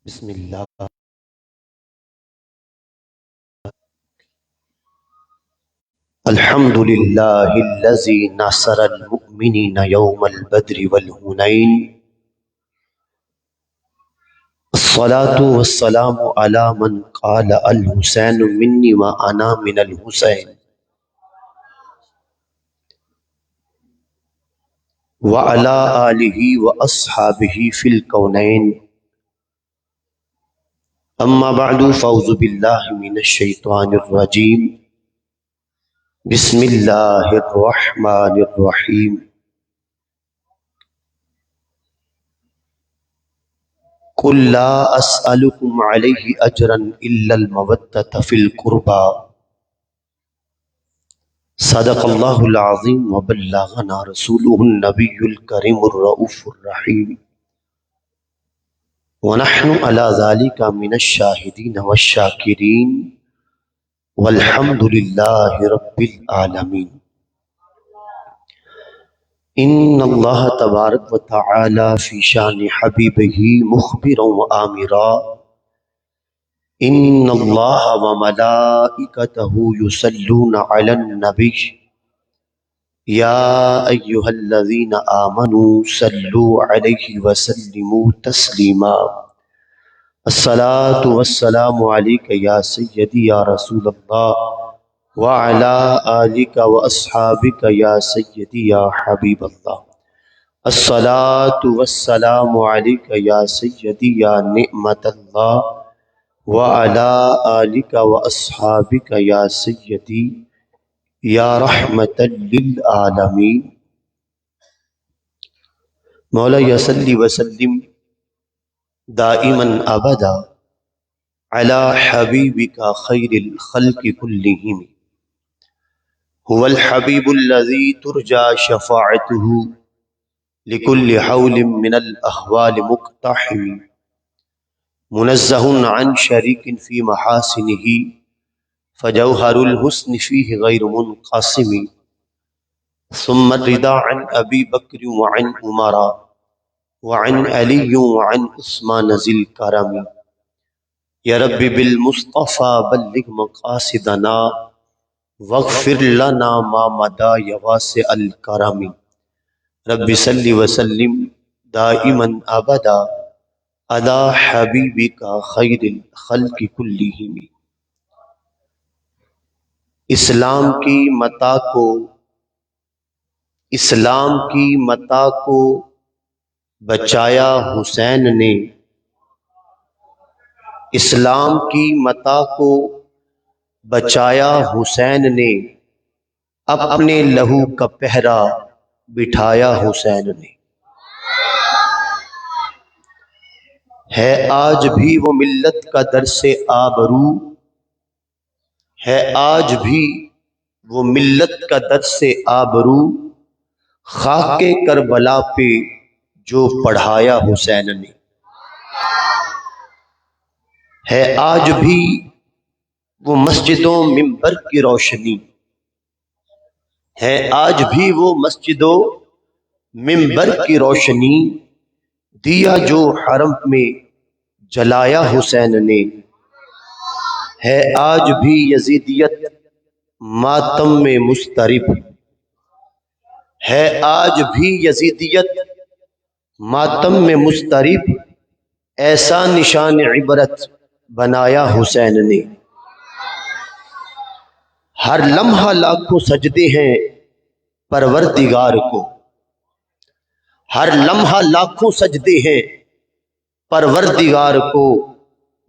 بسم اللہ الحمد للہ الذی نصر المؤمنین یوم البدر والحنین الصلاة والسلام علی من قال الحسین منی وانا من الحسین وعلی آلہ واصحابہ فی الکونین اما بعد فاعوذ باللہ من الشیطان الرجیم بسم اللہ الرحمن الرحیم قل لا اسألکم علیہ اجرا الا المودۃ فی القربى صدق اللہ العظیم وبلغنا رسولہ النبی الکریم الرؤوف الرحیم ونحن علی ذلک من الشاہدین والشاکرین والحمد للہ رب العالمین۔ ان اللہ تبارک و تعالی فی شان حبیبہ مخبرا و آمرا ان اللہ و ملائکتہ یصلون علی النبی یا ایہا الذین آمنوا صلوا علیہ وسلموا تسلیما الصلاة والسلام علیک یا سیدی یا رسول اللہ وعلا آلک واصحابک یا سیدی یا حبیب اللہ الصلاة والسلام علیک یا سیدی یا نعمت اللہ وعلا آلک واصحابک یا سیدی یا رحمت للعالمین۔ مولا صلی وسلم دائما ابدا علی حبیبک خیر الخلق کلہم هو الحبیب الذی ترجى شفاعته لكل حول من الاحوال مقتحم منزہ عن شریک فی محاسنہ فجوہر الحسن فیہ غیر منقسم ثم الرضا عن ابی بکر وعن عمر وعن علی وعن عثمان ذی الکرم یا رب بالمصطفى بلغ مقاصدنا واغفر لنا ما مدى یا واسع الکرم رب صلی وسلم دائما ابدا علی حبیبک خیر الخلق کلہم۔ اسلام کی متاع کو بچایا حسین نے، اسلام کی متاع کو بچایا حسین نے، اپنے لہو کا پہرا بٹھایا حسین نے۔ ہے آج بھی وہ ملت کا درس آبرو، ہے آج بھی وہ ملت کا درس آبرو، خاک کربلا پہ جو پڑھایا حسین نے۔ ہے آج بھی وہ مسجدوں منبر کی روشنی، ہے آج بھی وہ مسجدوں منبر کی روشنی، دیا جو حرم میں جلایا حسین نے۔ ہے آج بھی یزیدیت ماتم میں مضطرب، ہے آج بھی یزیدیت ماتم میں مضطرب، ایسا نشان عبرت بنایا حسین نے۔ ہر لمحہ لاکھوں سجدے ہیں پروردگار کو، ہر لمحہ لاکھوں سجدے ہیں پروردگار کو،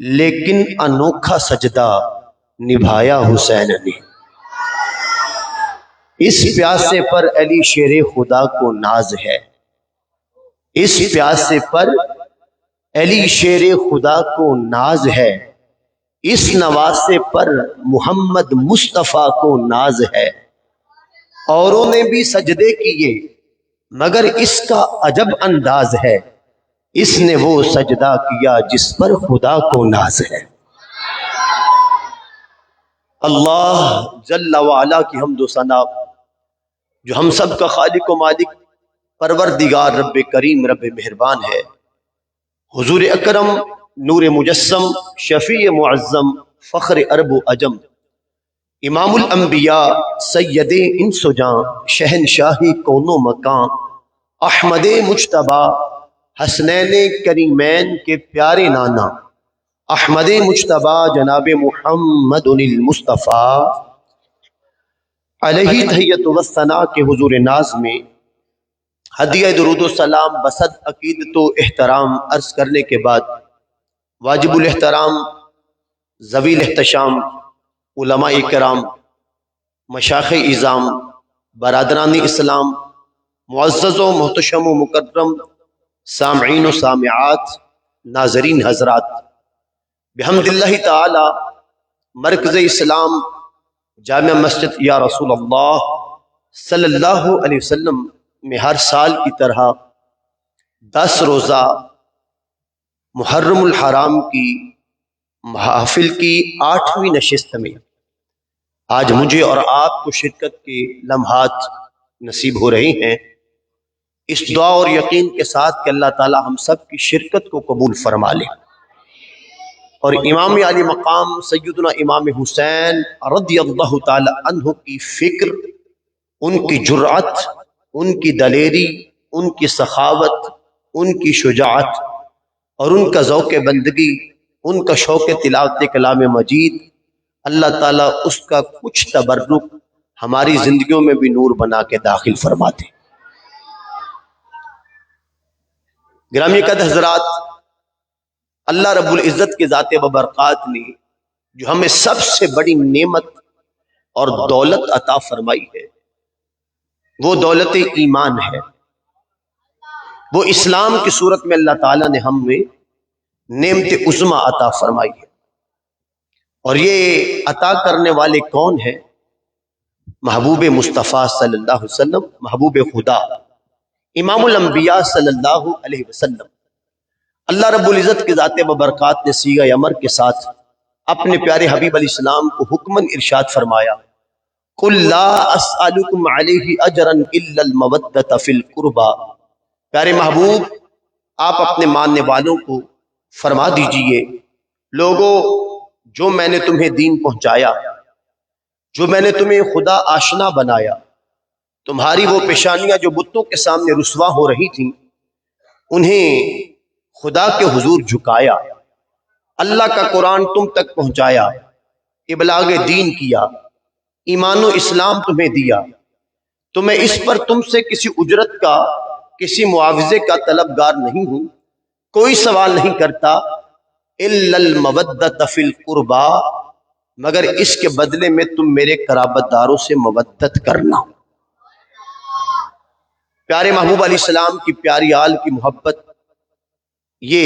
لیکن انوکھا سجدہ نبھایا حسین نے۔ اس پیاسے پر علی شیر خدا کو ناز ہے، اس پیاسے پر علی شیر خدا کو ناز ہے، اس نواسے پر محمد مصطفیٰ کو ناز ہے۔ اوروں نے بھی سجدے کیے مگر اس کا عجب انداز ہے، اس نے وہ سجدہ کیا جس پر خدا کو ناز ہے۔ اللہ جل وعلا کی حمد و ثنا، جو ہم سب کا خالق و مالک پروردگار رب کریم رب مہربان ہے، حضور اکرم نور مجسم شفیع معظم فخر عرب و عجم امام الانبیاء سید انس و جاں شہنشاہی کون و مکان احمد مجتبیٰ حسنین کریمین کے پیارے نانا احمد مجتبیٰ جناب محمد المصطفیٰ علیہ تحیت و ثنا کے حضور ناز میں ہدیہ درود و سلام بصد عقیدت و احترام عرض کرنے کے بعد واجب الاحترام ذوی الاحتشام علماء کرام مشائخ اعظام برادران اسلام معزز و محتشم و مکرم سامعین و سامعات ناظرین حضرات بحمد اللہ تعالی مرکز اسلام جامع مسجد یا رسول اللہ صلی اللہ علیہ وسلم میں ہر سال کی طرح 10 روزہ محرم الحرام کی محافل کی 8ویں نشست میں آج مجھے اور آپ کو شرکت کے لمحات نصیب ہو رہے ہیں، اس دعا اور یقین کے ساتھ کہ اللہ تعالی ہم سب کی شرکت کو قبول فرما لے اور امام علی مقام سیدنا امام حسین رضی اللہ تعالی عنہ کی فکر، ان کی جرأت، ان کی دلیری، ان کی سخاوت، ان کی شجاعت اور ان کا ذوق بندگی، ان کا شوق تلاوت کلام مجید، اللہ تعالیٰ اس کا کچھ تبرک ہماری زندگیوں میں بھی نور بنا کے داخل فرماتے۔ گرامی قدر حضرات، اللہ رب العزت کی ذات ببرکات نے جو ہمیں سب سے بڑی نعمت اور دولت عطا فرمائی ہے وہ دولت ایمان ہے۔ وہ اسلام کی صورت میں اللہ تعالیٰ نے ہم میں نعمت عظمی عطا فرمائی ہے، اور یہ عطا کرنے والے کون ہیں؟ محبوب مصطفیٰ صلی اللہ علیہ وسلم، محبوب خدا امام الانبیاء صلی اللہ علیہ وسلم۔ اللہ رب العزت کی ذات ببرکات نے صیغہ امر کے ساتھ اپنے پیارے حبیب علیہ السلام کو حکماً ارشاد فرمایا، قُلْ لَا أَسْأَلُكُمْ عَلَيْهِ أَجْرًا إِلَّا الْمَوَدَّةَ فِي الْقُرْبَى۔ پیارے محبوب، آپ اپنے ماننے والوں کو فرما دیجئے، لوگوں جو میں نے تمہیں دین پہنچایا، جو میں نے تمہیں خدا آشنا بنایا، تمہاری وہ پیشانیاں جو بتوں کے سامنے رسوا ہو رہی تھیں انہیں خدا کے حضور جھکایا، اللہ کا قرآن تم تک پہنچایا، ابلاغ دین کیا، ایمان و اسلام تمہیں دیا، تو میں اس پر تم سے کسی اجرت کا، کسی معاوضے کا طلبگار نہیں ہوں، کوئی سوال نہیں کرتا، الا المودۃ فی القربى، مگر اس کے بدلے میں تم میرے قرابت داروں سے مودت کرنا۔ پیارے محبوب علیہ السلام کی پیاری آل کی محبت یہ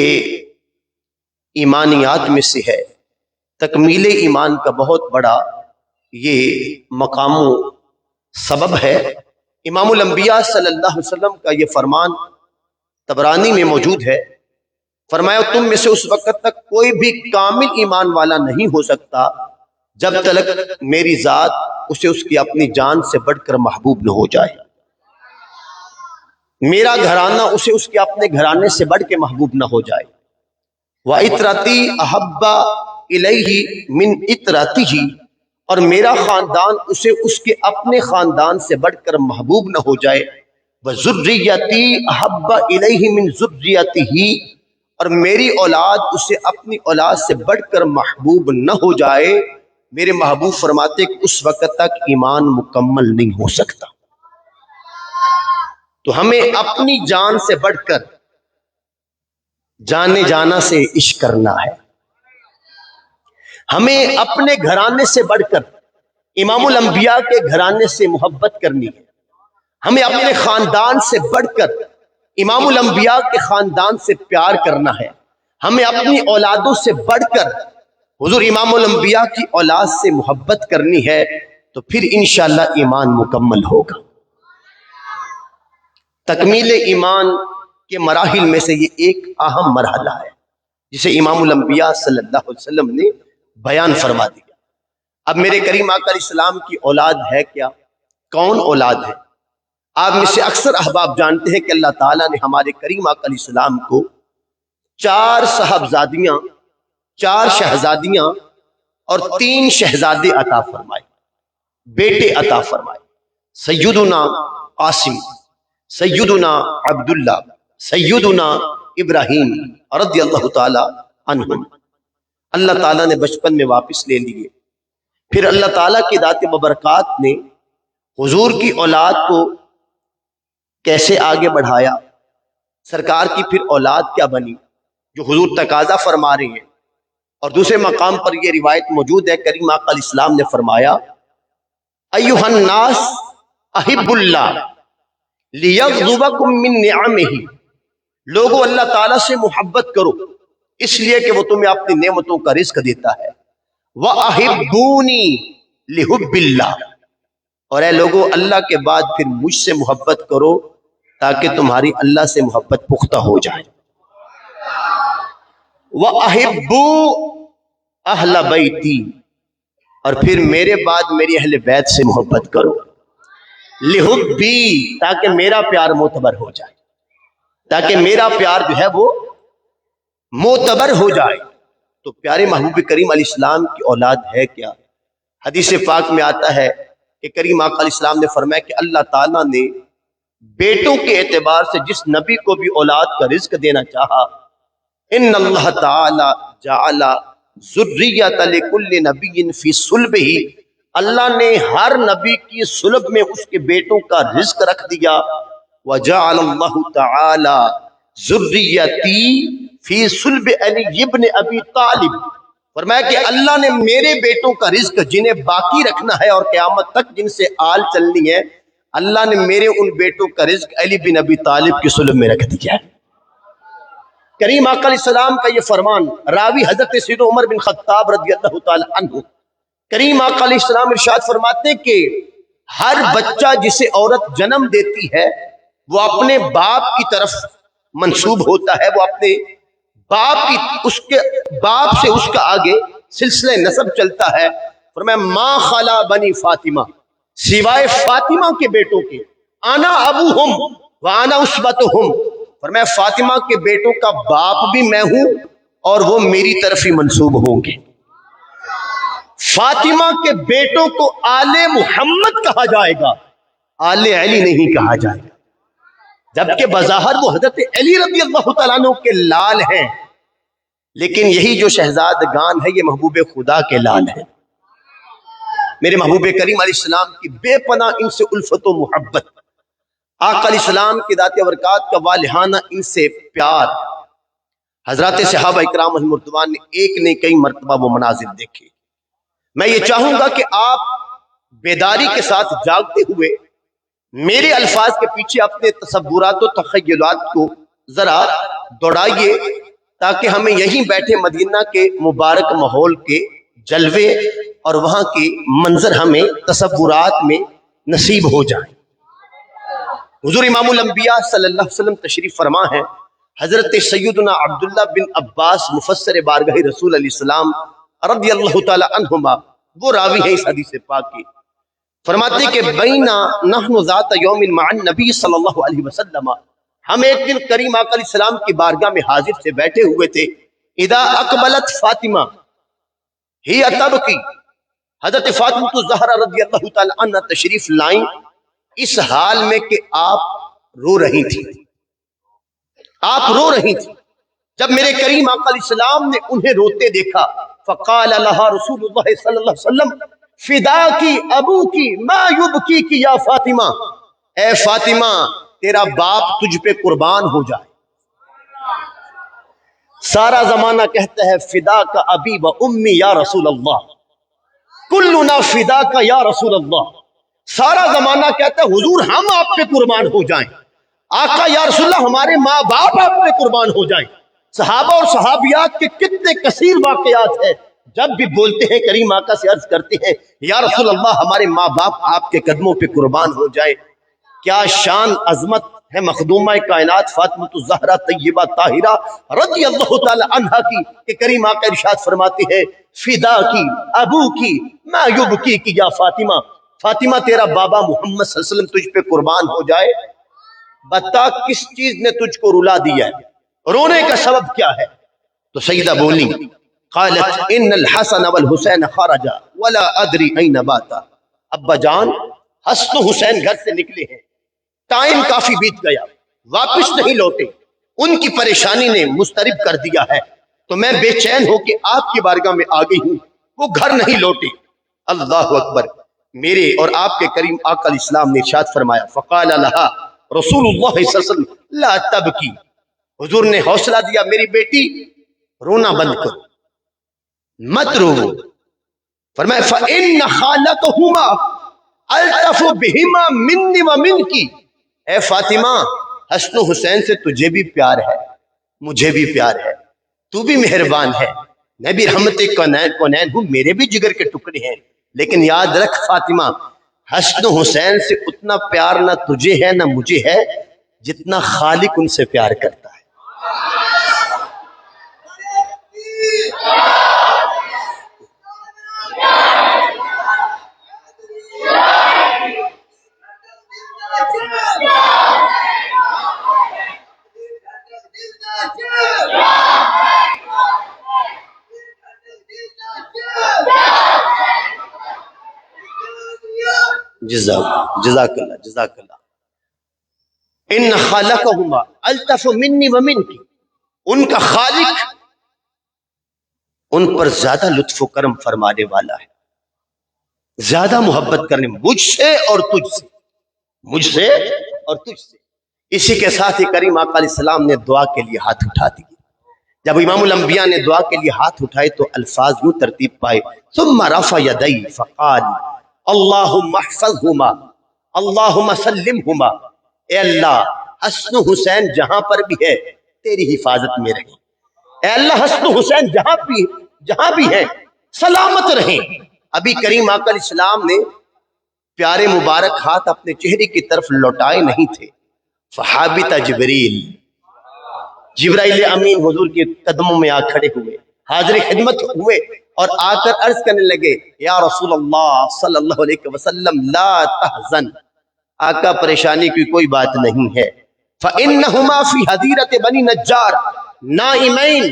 ایمانیات میں سے ہے، تکمیل ایمان کا بہت بڑا یہ مقام و سبب ہے۔ امام الانبیاء صلی اللہ علیہ وسلم کا یہ فرمان طبرانی میں موجود ہے، فرمایا تم میں سے اس وقت تک کوئی بھی کامل ایمان والا نہیں ہو سکتا جب تک میری ذات اسے اس کی اپنی جان سے بڑھ کر محبوب نہ ہو جائے، میرا گھرانہ اسے اس کے اپنے گھرانے سے بڑھ کے محبوب نہ ہو جائے، وَعِطْرَتِي أَحَبَّ إِلَيْهِ مِنْ عِطْرَتِهِ، اور میرا خاندان اسے اس کے اپنے خاندان سے بڑھ کر محبوب نہ ہو جائے، وَذُرِّيَّتِي أَحَبَّ إِلَيْهِ مِنْ ذُرِّيَّتِهِ، اور میری اولاد اسے اپنی اولاد سے بڑھ کر محبوب نہ ہو جائے۔ میرے محبوب فرماتے کہ اس وقت تک ایمان مکمل نہیں ہو سکتا۔ تو ہمیں اپنی جان سے بڑھ کر جانے جانا سے عشق کرنا ہے، ہمیں اپنے گھرانے سے بڑھ کر امام الانبیاء کے گھرانے سے محبت کرنی ہے، ہمیں اپنے خاندان سے بڑھ کر امام الانبیاء کے خاندان سے پیار کرنا ہے، ہمیں اپنی اولادوں سے بڑھ کر حضور امام الانبیاء کی اولاد سے محبت کرنی ہے، تو پھر انشاءاللہ ایمان مکمل ہوگا۔ تکمیل ایمان کے مراحل میں سے یہ ایک اہم مرحلہ ہے جسے امام الانبیاء صلی اللہ علیہ وسلم نے بیان فرما دیا۔ اب میرے کریم آقا علیہ السلام کی اولاد ہے کیا؟ کون اولاد ہے؟ آپ میں سے اکثر احباب جانتے ہیں کہ اللہ تعالیٰ نے ہمارے کریم آقا علیہ السلام کو 4 صاحبزادیاں، 4 شہزادیاں اور 3 شہزادے عطا فرمائے، بیٹے عطا فرمائے۔ سیدنا قاسم، سیدنا عبداللہ، سیدنا ابراہیم رضی اللہ تعالی عنہم اللہ تعالیٰ نے بچپن میں واپس لے لیے۔ پھر اللہ تعالیٰ کی ذات مبارکات نے حضور کی اولاد کو کیسے آگے بڑھایا، سرکار کی پھر اولاد کیا بنی جو حضور تقاضا فرما رہے ہیں۔ اور دوسرے مقام پر یہ روایت موجود ہے، کریم آقا علیہ السلام نے فرمایا ایھا الناس احب اللہ لیغضبکم من نعمہ، لوگوں اللہ تعالیٰ سے محبت کرو اس لیے کہ وہ تمہیں اپنی نعمتوں کا رزق دیتا ہے۔ وَأَحِبُّونِي لِحُبِّ اللَّهِ، اور اے لوگوں اللہ کے بعد پھر مجھ سے محبت کرو تاکہ تمہاری اللہ سے محبت پختہ ہو جائے۔ وَأَحِبُّوا أَهْلَ بَيْتِي، اور پھر میرے بعد میری اہل بیت سے محبت کرو۔ لِحُبِّي، تاکہ میرا پیار معتبر ہو جائے، تاکہ میرا پیار جو ہے وہ معتبر ہو جائے۔ تو پیارے محبوب کریم علیہ السلام کی اولاد ہے کیا؟ حدیث پاک میں آتا ہے کہ کریم آقا علیہ السلام نے فرمایا کہ اللہ تعالیٰ نے بیٹوں کے اعتبار سے جس نبی کو بھی اولاد کا رزق دینا چاہا، ان اللہ تعالی جعل ذریۃ لکل نبی فی صلبہ، اللہ نے ہر نبی کی صلب میں اس کے بیٹوں کا رزق رکھ دیا۔ وجعل اللہ تعالی ذریتی فی صلب علی ابن ابی طالب، فرمایا کہ اللہ نے میرے بیٹوں کا رزق جنہیں باقی رکھنا ہے اور قیامت تک جن سے آل چلنی ہے، اللہ نے میرے ان بیٹوں کا رزق علی بن ابی طالب کی صلب میں رکھ دیا ہے۔ کریم آقا علیہ السلام کا یہ فرمان راوی حضرت سیدنا عمر بن خطاب رضی اللہ تعالی عنہ، کریم آقا علیہ السلام ارشاد فرماتے ہیں کہ ہر بچہ جسے عورت جنم دیتی ہے وہ اپنے باپ کی طرف منسوب ہوتا ہے، وہ اپنے باپ کی اس کے باپ سے اس کا آگے سلسلہ نسب چلتا ہے۔ فرمایا ما خلا بنی فاطمہ، سوائے فاطمہ کے بیٹوں کے، انا ابوہم وانا اسوتہم، فرمایا فاطمہ کے بیٹوں کا باپ بھی میں ہوں اور وہ میری طرف ہی منسوب ہوں گے۔ فاطمہ کے بیٹوں کو آل محمد کہا جائے گا، آل علی نہیں کہا جائے گا، جبکہ بظاہر وہ حضرت علی رضی اللہ تعالیٰ عنہ کے لال ہیں، لیکن یہی جو شہزادگان ہے یہ محبوب خدا کے لال ہیں۔ میرے محبوب کریم علیہ السلام کی بے پناہ ان سے الفت و محبت، آقا علیہ السلام کی ذات برکات کا والہانہ ان سے پیار، حضرات صحابہ اکرام علیہم رضوان نے ایک نے کئی مرتبہ وہ مناظر دیکھے۔ میں یہ چاہوں گا کہ آپ بیداری کے ساتھ جاگتے ہوئے میرے الفاظ کے پیچھے اپنے تصورات و تخیلات کو ذرا دوڑائیے تاکہ ہمیں یہیں بیٹھے مدینہ کے مبارک ماحول کے جلوے اور وہاں کے منظر ہمیں تصورات میں نصیب ہو جائیں۔ حضور امام الانبیاء صلی اللہ علیہ وسلم تشریف فرما ہے، حضرت سیدنا عبداللہ بن عباس مفسر بارگاہ رسول علیہ السلام رضی اللہ تعالی عنہما وہ راوی ہیں اس حدیث پاک کی، فرماتے کہ بینا نحن ذات یوم مع النبی صلی اللہ علیہ وسلم، ہم ایک دن کریم آقا علیہ السلام کی بارگاہ میں حاضر سے بیٹھے ہوئے تھے، اذا اقبلت فاطمہ ہی تبکی، حضرت فاطمہ الزہرا رضی اللہ تعالی عنہ تشریف لائیں اس حال میں کہ آپ رو رہی تھی، آپ رو رہی تھی۔ جب میرے کریم آقا علیہ السلام نے انہیں روتے دیکھا، فقال لها رسول اللہ صلی اللہ علیہ وسلم فدا کی ابو کی ما یبکی کی یا فاطمہ، اے فاطمہ تیرا باپ تجھ پہ قربان ہو جائے۔ سارا زمانہ کہتا ہے فدا کا ابی و امی یا رسول اللہ، کلنا فدا کا یا رسول اللہ، سارا زمانہ کہتا ہے حضور ہم آپ پہ قربان ہو جائیں، آقا یا رسول اللہ ہمارے ماں باپ آپ پہ قربان ہو جائیں۔ صحابہ اور صحابیات کے کتنے کثیر واقعات ہیں، جب بھی بولتے ہیں کریم آقا سے عرض کرتے ہیں یا رسول اللہ ہمارے ماں باپ آپ کے قدموں پہ قربان ہو جائے۔ کیا شان عظمت ہے مخدومہ کائنات فاطمہ الزہرا طیبہ طاہرہ رضی اللہ تعالی عنہا کی کہ کریم آقا ارشاد فرماتے ہیں فدا کی ابو کی ما یبکی کی یا فاطمہ، فاطمہ تیرا بابا محمد صلی اللہ علیہ وسلم تجھ پہ قربان ہو جائے۔ بتا کس چیز نے تجھ کو رلا دیا ہے؟ رونے کا سبب کیا ہے؟ تو سیدہ بولی قالت ان الحسن والحسین خرجا ولا ادری این باتا، ابا جان حسن و حسین گھر سے نکلے ہیں، ٹائم کافی بیت گیا، واپس نہیں لوٹے، ان کی پریشانی نے مضطرب کر دیا ہے، تو میں بے چین ہو کے آپ کی بارگاہ میں آ گئی ہوں، وہ گھر نہیں لوٹے۔ اللہ اکبر۔ میرے اور آپ کے کریم آقا علیہ السلام نے ارشاد فرمایا فقال لها رسول اللہ صلی اللہ علیہ وسلم لا تبکی، حضور نے حوصلہ دیا میری بیٹی رونا بند کرو، مت رو۔ فرمایا فإن خالتهما الطف بهما مني ومنك، اے فاطمہ حسن و حسین سے تجھے بھی پیار ہے، مجھے بھی پیار ہے، تو بھی مہربان ہے، میں بھی رحمت کونین ہوں، میرے بھی جگر کے ٹکڑے ہیں، لیکن یاد رکھ فاطمہ حسن و حسین سے اتنا پیار نہ تجھے ہے نہ مجھے ہے جتنا خالق ان سے پیار کرتا ہے۔ جزاک اللہ جزاک اللہ۔ ان خالقہما الطف منی ومنکی، ان کا خالق ان پر زیادہ لطف و کرم فرمانے والا ہے، زیادہ محبت کرنے مجھ سے اور تجھ سے، مجھ سے اور تجھ سے۔ اسی کے ساتھ ہی کریم آقا علیہ السلام نے دعا کے لیے ہاتھ اٹھا دیے۔ جب امام الانبیاء نے دعا کے لیے ہاتھ اٹھائے تو الفاظ یوں ترتیب پائے ثم رفع یدی فقال اللہم احفظہما اللہم سلمہما، اے اللہ حسن حسین جہاں پر بھی ہے تیری حفاظت میں رہیں، اے اللہ حسن حسین جہاں بھی ہے سلامت رہیں۔ ابھی کریم آقا علیہ السلام نے پیارے مبارک ہاتھ اپنے چہرے کی طرف لوٹائے نہیں تھے، فحابط جبرائیل امین حضور کے قدموں میں آ کھڑے ہوئے، حاضر خدمت ہوئے اور آ کر عرض کرنے لگے یا رسول اللہ صلی اللہ علیہ وسلم لا تحزن، آقا پریشانی کی کوئی بات نہیں ہے، فَإِنَّهُمَا فِي حَدِيرَةِ بَنِي نَجَّارِ نَائِمَيْن،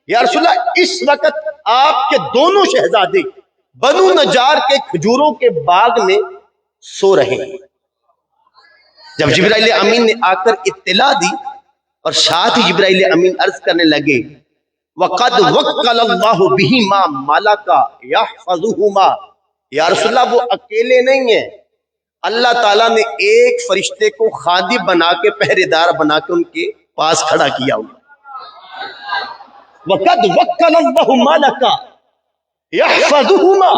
یا رسول اللہ اس وقت آپ کے دونوں شہزادے بنو نجار کے کھجوروں کے باغ میں سو رہے ہیں۔ جب جبرائیل امین نے آ کر اطلاع دی اور ساتھ ہی جبرائیل امین عرض کرنے لگے وَقَدْ وَكَّلَ اللَّهُ بِهِمَا مَلَكَ يَحْفَظُهُمَا، یا رسول اللہ وہ اکیلے نہیں ہیں، اللہ تعالیٰ نے ایک فرشتے کو خادم بنا کے پہرے دار بنا کے ان کے پاس کھڑا کیا ہوا۔ وَقَدْ وَكَّلَ اللَّهُ مَلَكَ يَحْفَظُهُمَا،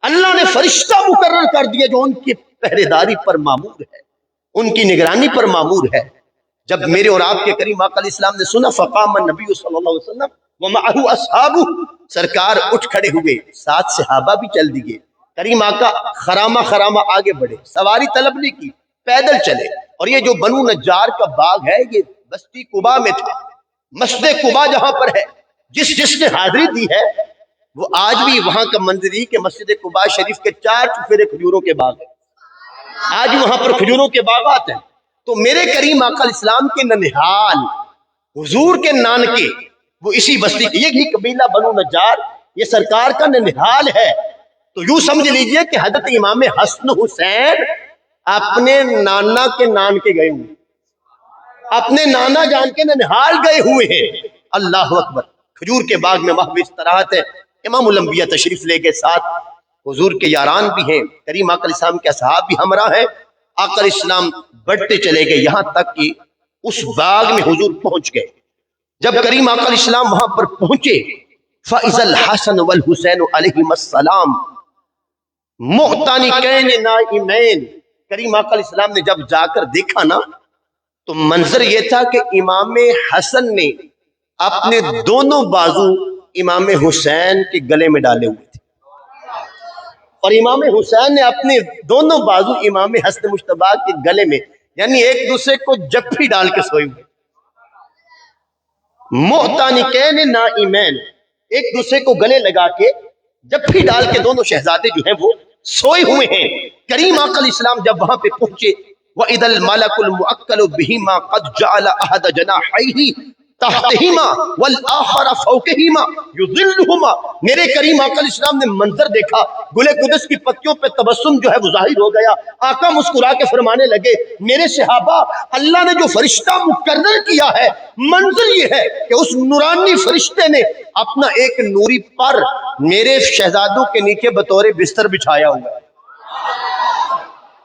اللہ نے فرشتہ مقرر کر دیا جو ان کی پہرے داری پر مامور ہے، ان کی نگرانی پر مامور ہے۔ جب میرے اور آپ کے کریم آقا علیہ السلام نے سنا فقام النبی صلی اللہ علیہ وسلم ومعہ اصحابہ، سرکار اٹھ کھڑے ہوئے، ساتھ صحابہ بھی چل دیے، کریم آقا خرامہ آگے بڑھے، سواری طلب نہیں کی، پیدل چلے، اور یہ جو بنو نجار کا باغ ہے یہ بستی قباء میں تھا، مسجد قباء جہاں پر ہے، جس نے حاضری دی ہے وہ آج بھی وہاں کا منظر ہی کہ مسجد قباء شریف کے 4 چفیرے کھجوروں کے باغ ہیں، آج وہاں پر کھجوروں کے باغات ہیں۔ تو میرے کریم آقا علیہ السلام کے ننہال حضور کے نانکے وہ اسی بستی کے، یہی قبیلہ بنو نجار یہ سرکار کا ننہال ہے۔ تو یوں سمجھ لیجئے کہ حضرت امام حسن حسین اپنے نانا کے نانکے گئے ہوئے، اپنے نانا جان کے ننہال گئے ہوئے ہیں۔ اللہ اکبر۔ کھجور کے باغ میں محو استراحت ہے، امام الانبیاء تشریف لے کے ساتھ حضور کے یاران بھی ہیں، کریم آقا علیہ السلام کے اصحاب بھی ہمراہ ہیں۔ آقا علیہ السلام بڑھتے چلے گئے یہاں تک کہ اس باغ میں حضور پہنچ گئے۔ جب کریم آقا علیہ السلام وہاں پر پہنچے فَإِذَا الْحَسَنُ وَالْحُسَيْنُ عَلَيْهِمَا السَّلَامُ مُعْتَنِقَيْنِ نَائِمَيْنِ، کریم آقا علیہ السلام نے جب جا کر دیکھا نا تو منظر یہ تھا کہ امام حسن نے اپنے دونوں بازو امام حسین کے گلے میں ڈالے ہوئے تھے، اور امام حسین نے اپنے دونوں بازو امام حسن مجتبیٰ کے گلے میں، یعنی ایک دوسرے کو جپھی ڈال کے سوئے ہوئے، مُعْتَنِقَيْنِ نَائِمَيْنِ، ایک دوسرے کو گلے لگا کے جپھی ڈال کے دونوں شہزادے جو ہیں وہ سوئے ہوئے ہیں۔ کریم آقا علیہ السلام جب وہاں پہ پہنچے وَإِذَا الْمَلَكُ الْمُؤَكَّلُ بِهِمَا قَدْ جَعَلَ أَحَدَ جَنَاحَيْهِ تحتہما والآخر فوقہما یظلہما. میرے کریم آقا علیہ السلام نے منظر دیکھا، گل قدس کی پتیوں پہ تبسم جو ہے وہ ظاہر ہو گیا. آقا مسکرا کے فرمانے لگے میرے صحابہ، اللہ نے جو فرشتہ مقرر کیا ہے منظر یہ ہے کہ اس نورانی فرشتے نے اپنا ایک نوری پر میرے شہزادوں کے نیچے بطور بستر بچھایا ہوا ہے،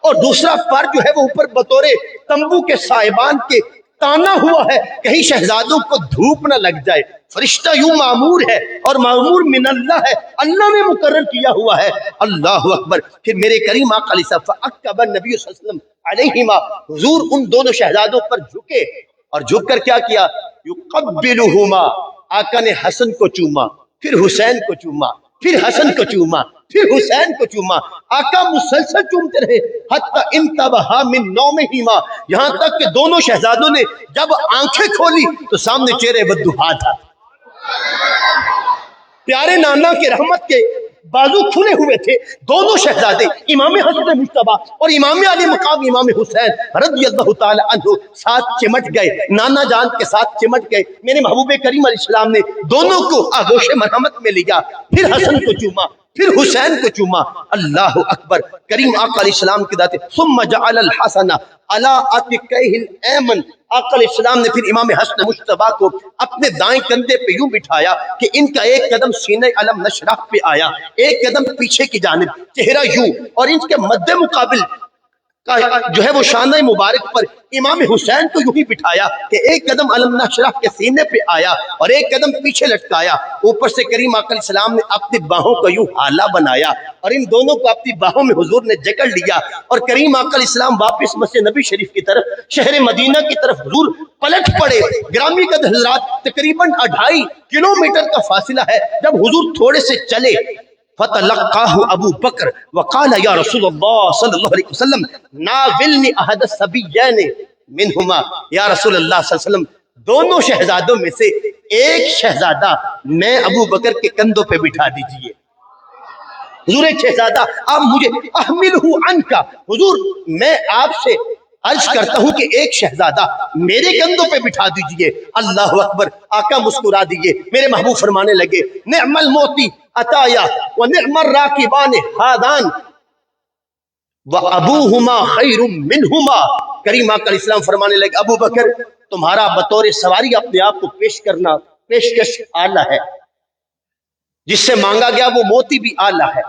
اور دوسرا پر جو ہے وہ اوپر بطور تمبو کے صاحبان کے تانا ہوا ہے، کہیں شہزادوں کو دھوپ نہ لگ جائے. فرشتہ یوں معمور ہے اور معمور من اللہ ہے، اللہ نے مقرر کیا ہوا ہے. اللہ اکبر. پھر میرے کریم آقا علیہ السلام فاقب النبی صلی اللہ علیہ وسلم علیہما، حضور ان دونوں شہزادوں پر جھکے اور جھک کر کیا کیا؟ یقبلہما. آقا نے حسن کو چوما، پھر حسین کو چوما، پھر حسن کو چوما، پھر حسین کو چوما. آقا مسلسل چومتے رہے حتی انتبہا من نومہما، یہاں تک کہ دونوں شہزادوں نے جب آنکھیں کھولی تو سامنے چہرے والدہا تھا. پیارے نانا کے رحمت کے بازو کھلے ہوئے تھے. دونوں شہزادے امام حسن مجتبیٰ اور امام علی مقام امام حسین رضی اللہ تعالی عنہ ساتھ چمٹ گئے، نانا جان کے ساتھ چمٹ گئے. میرے محبوب کریم علیہ السلام نے دونوں کو آغوش مرحمت میں لیا، پھر حسن کو چوما، پھر حسین کو چوما. اللہ اکبر. کریم آقا علیہ السلام کی ذات ثم جعل الحسن علی عاتقیہ الایمن. آقا علیہ السلام نے پھر امام حسن مجتبیٰ کو اپنے دائیں کندھے پہ یوں بٹھایا کہ ان کا ایک قدم سینہ علم نشرح پہ آیا، ایک قدم پیچھے کی جانب، چہرہ یوں، اور ان کے مد مقابل کا جو ہے وہ شانہ مبارک پر امام حسین کو یوں ہی بٹھایا کہ ایک قدم علم نشرح کے سینے پہ آیا اور ایک قدم پیچھے لٹکایا. اوپر سے کریم آقا علیہ السلام نے اپنی باہوں کو یوں حالہ بنایا اور ان دونوں کو اپنی باہوں میں حضور نے جکڑ لیا. اور کریم آقا علیہ السلام واپس مسجد نبی شریف کی طرف، شہر مدینہ کی طرف حضور پلٹ پڑے. گرامی قدر حضرات، تقریباً 2.5 کلومیٹر کا فاصلہ ہے. جب حضور تھوڑے سے چلے فَتَلَقَّاهُ ابو بکر وقال یا رسول اللہ صلی اللہ علیہ وسلم ناولنی احد الصبیین منہما. یا رسول اللہ صلی اللہ علیہ وسلم، دونوں شہزادوں میں سے ایک شہزادہ میں ابو بکر کے کندھوں پہ بٹھا دیجئے. حضور ایک شہزادہ آپ مجھے احملہ عنکا، حضور میں آپ سے عرض کرتا ہوں کہ ایک شہزادہ میرے کندھوں پہ بٹھا دیجئے. اللہ اکبر. آقا مسکرا دیے. میرے محبوب فرمانے لگے نعم الموتی عطایا ونعم الراکبان ہادان وابوہما خیر منہما. کریم آقا علیہ السلام فرمانے لگے ابو بکر، تمہارا بطور سواری اپنے آپ کو پیش کرنا پیشکش اعلیٰ ہے، جس سے مانگا گیا وہ موتی بھی اعلیٰ ہے،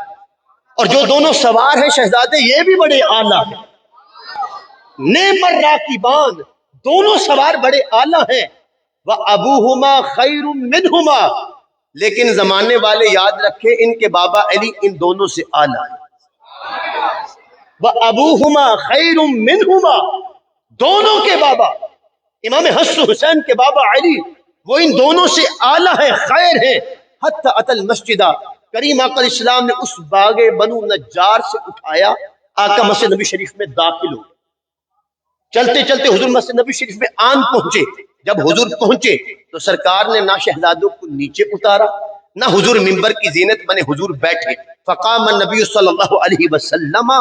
اور جو دونوں سوار ہیں شہزادے یہ بھی بڑے اعلیٰ ہیں. نعم الراکبان، دونوں سوار بڑے اعلیٰ ہیں. وابوہما خیر منہما، لیکن زمانے والے یاد رکھیں ان کے بابا علی ان دونوں سے اعلیٰ ہیں. وابوہما خیر منہما، دونوں کے بابا امام حسن حسین کے بابا علی وہ ان دونوں سے اعلیٰ ہیں، خیر ہیں. حتی اتى المسجد، کریم آقا علیہ السلام نے اس باغ بنو نجار سے اٹھایا. آقا مسجد نبی شریف میں داخل ہو. چلتے چلتے حضور مسجد نبی شریف میں آن پہنچے. جب حضور پہنچے تو سرکار نے نہ شہزادوں کو نیچے اتارا، نہ حضور منبر کی زینت بنے حضور بیٹھے. فقام النبی صلی اللہ علیہ وسلم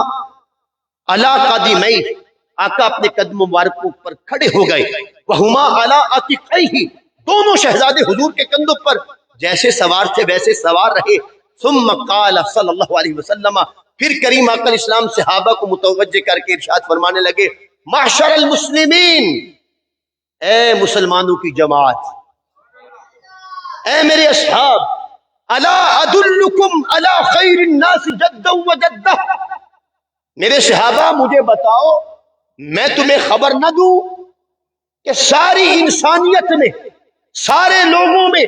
علی قدمیہ، آقا اپنے قدم مبارکوں پر کھڑے ہو گئے. وہما علی عاتقیہ، دونوں شہزادے حضور کے کندھوں پر جیسے سوار تھے ویسے سوار رہے. ثم قال صلی اللہ علیہ وسلم، پھر کریم آقا علیہ السلام صحابہ کو متوجہ کر کے ارشاد فرمانے لگے معشر المسلمین، اے مسلمانوں کی جماعت، اے میرے اصحاب، الا ادلکم علی خیر الناس جدا وجدہ، میرے صحابہ مجھے بتاؤ، میں تمہیں خبر نہ دوں کہ ساری انسانیت میں، سارے لوگوں میں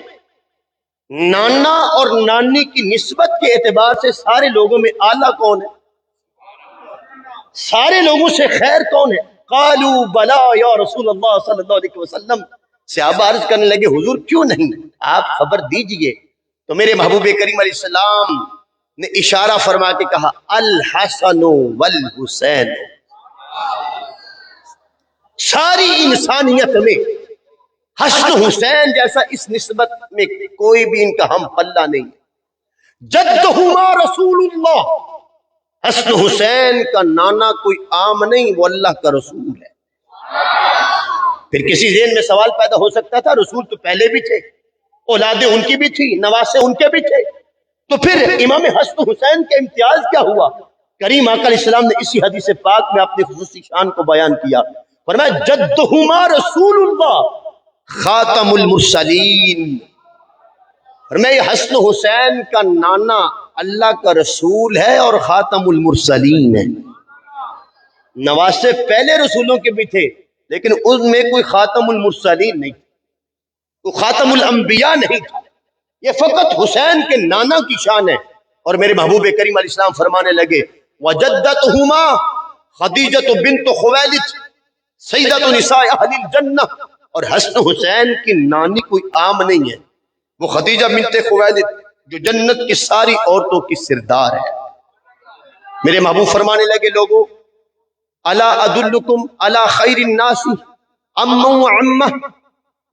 نانا اور نانی کی نسبت کے اعتبار سے سارے لوگوں میں اعلیٰ کون ہے؟ سارے لوگوں سے خیر کون ہے؟ قالوا بلا یا رسول اللہ صلی اللہ علیہ وسلم. صحابہ عرض کرنے لگے حضور کیوں نہیں، آپ خبر دیجئے. تو میرے محبوب کریم علیہ السلام نے اشارہ فرما کے کہا الحسن والحسین. ساری انسانیت میں حسن حسین جیسا اس نسبت میں کوئی بھی ان کا ہم پلہ نہیں. جدہما رسول اللہ، حسن حسین کا نانا کوئی عام نہیں، وہ اللہ کا رسول ہے. پھر کسی ذہن میں سوال پیدا ہو سکتا تھا رسول تو پہلے بھی تھے، اولادیں ان کی بھی تھی، نواسے ان کے بھی تھے، تو پھر امام حسن حسین کے امتیاز کیا ہوا؟ کریم آقا علیہ السلام نے اسی حدیث پاک میں اپنی خصوصی شان کو بیان کیا، فرمایا جدہما رسول اللہ خاتم المرسلین، فرمایا حسن حسین کا نانا اللہ کا رسول ہے اور خاتم المرسلین ہے۔ نواسے پہلے رسولوں کے بھی تھے لیکن ان میں کوئی خاتم المرسلین نہیں، کوئی خاتم الانبیاء نہیں تھا، یہ فقط حسین کے نانا کی شان ہے۔ اور میرے محبوب کریم علیہ السلام فرمانے لگے وَجَدَّتُهُمَا خدیجہ بنت خویلد سیدۃ نساء اہل الجنہ، اور حسن حسین کی نانی کوئی عام نہیں ہے، وہ خدیجہ بنت خویلد جو جنت کی ساری عورتوں کی سردار ہے۔ میرے محبوب فرمانے لگے لوگوں الا ادلکم علی خیر الناس اماں وعمہ،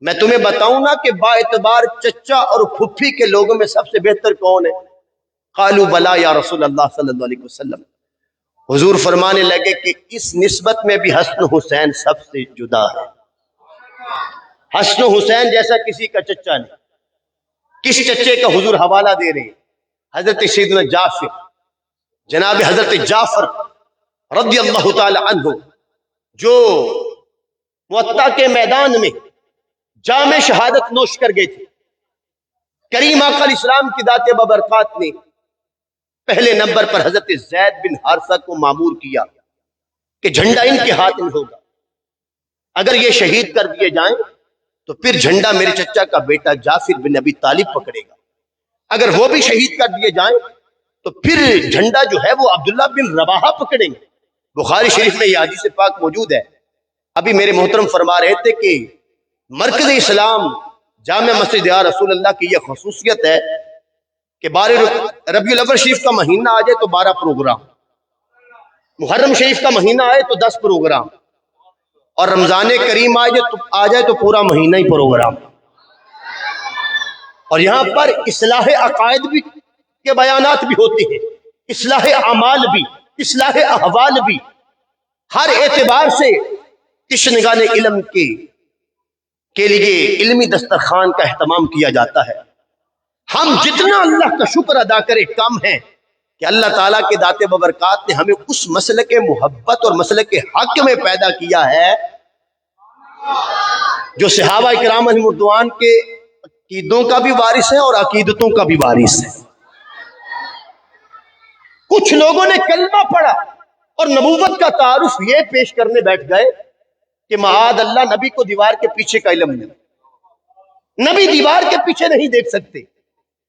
میں تمہیں بتاؤں نا کہ با اعتبار چچا اور پھپھی کے لوگوں میں سب سے بہتر کون ہے؟ قالوا بلا یا رسول اللہ صلی اللہ علیہ وسلم، حضور فرمانے لگے کہ اس نسبت میں بھی حسن حسین سب سے جدا ہے۔ حسن حسین جیسا کسی کا چچا نہیں۔ کس چچے کا حضور حوالہ دے رہے ہیں؟ حضرت سیدنا جعفر، جناب حضرت جعفر رضی اللہ تعالی عنہ، جو موطا کے میدان میں جام شہادت نوش کر گئے تھے۔ کریم آقا علیہ السلام کی ذات ببرکات نے پہلے نمبر پر حضرت زید بن حارثہ کو مامور کیا کہ جھنڈا ان کے ہاتھ میں ہوگا، اگر یہ شہید کر دیے جائیں تو پھر جھنڈا میرے چچا کا بیٹا جعفر بن ابی طالب پکڑے گا، اگر وہ بھی شہید کر دیے جائیں تو پھر جھنڈا جو ہے وہ عبداللہ بن رواحہ پکڑیں گے۔ بخاری شریف میں یہ حدیث پاک موجود ہے۔ ابھی میرے محترم فرما رہے تھے کہ مرکز اسلام جامع مسجد یا رسول اللہ کی یہ خصوصیت ہے کہ 12 ربیع الاول شریف کا مہینہ آ جائے تو 12 پروگرام، محرم شریف کا مہینہ آئے تو 10 پروگرام، اور رمضان کریم آ جائے تو پورا مہینہ ہی پروگرام۔ اور یہاں پر اصلاح عقائد بھی کے بیانات بھی ہوتے ہیں، اصلاح اعمال بھی، اصلاح احوال بھی، ہر اعتبار سے تشنگان علم کے لیے علمی دسترخوان کا اہتمام کیا جاتا ہے۔ ہم جتنا اللہ کا شکر ادا کرے کم ہے کہ اللہ تعالیٰ کے ذات ببرکات نے ہمیں اس مسلک محبت اور مسلک حق میں پیدا کیا ہے جو صحابہ کرام علیہم الرضوان کے عقیدوں کا بھی وارث ہے اور عقیدتوں کا بھی وارث ہے۔ کچھ لوگوں نے کلمہ پڑھا اور نبوت کا تعارف یہ پیش کرنے بیٹھ گئے کہ معاذ اللہ نبی کو دیوار کے پیچھے کا علم نہیں، نبی دیوار کے پیچھے نہیں دیکھ سکتے۔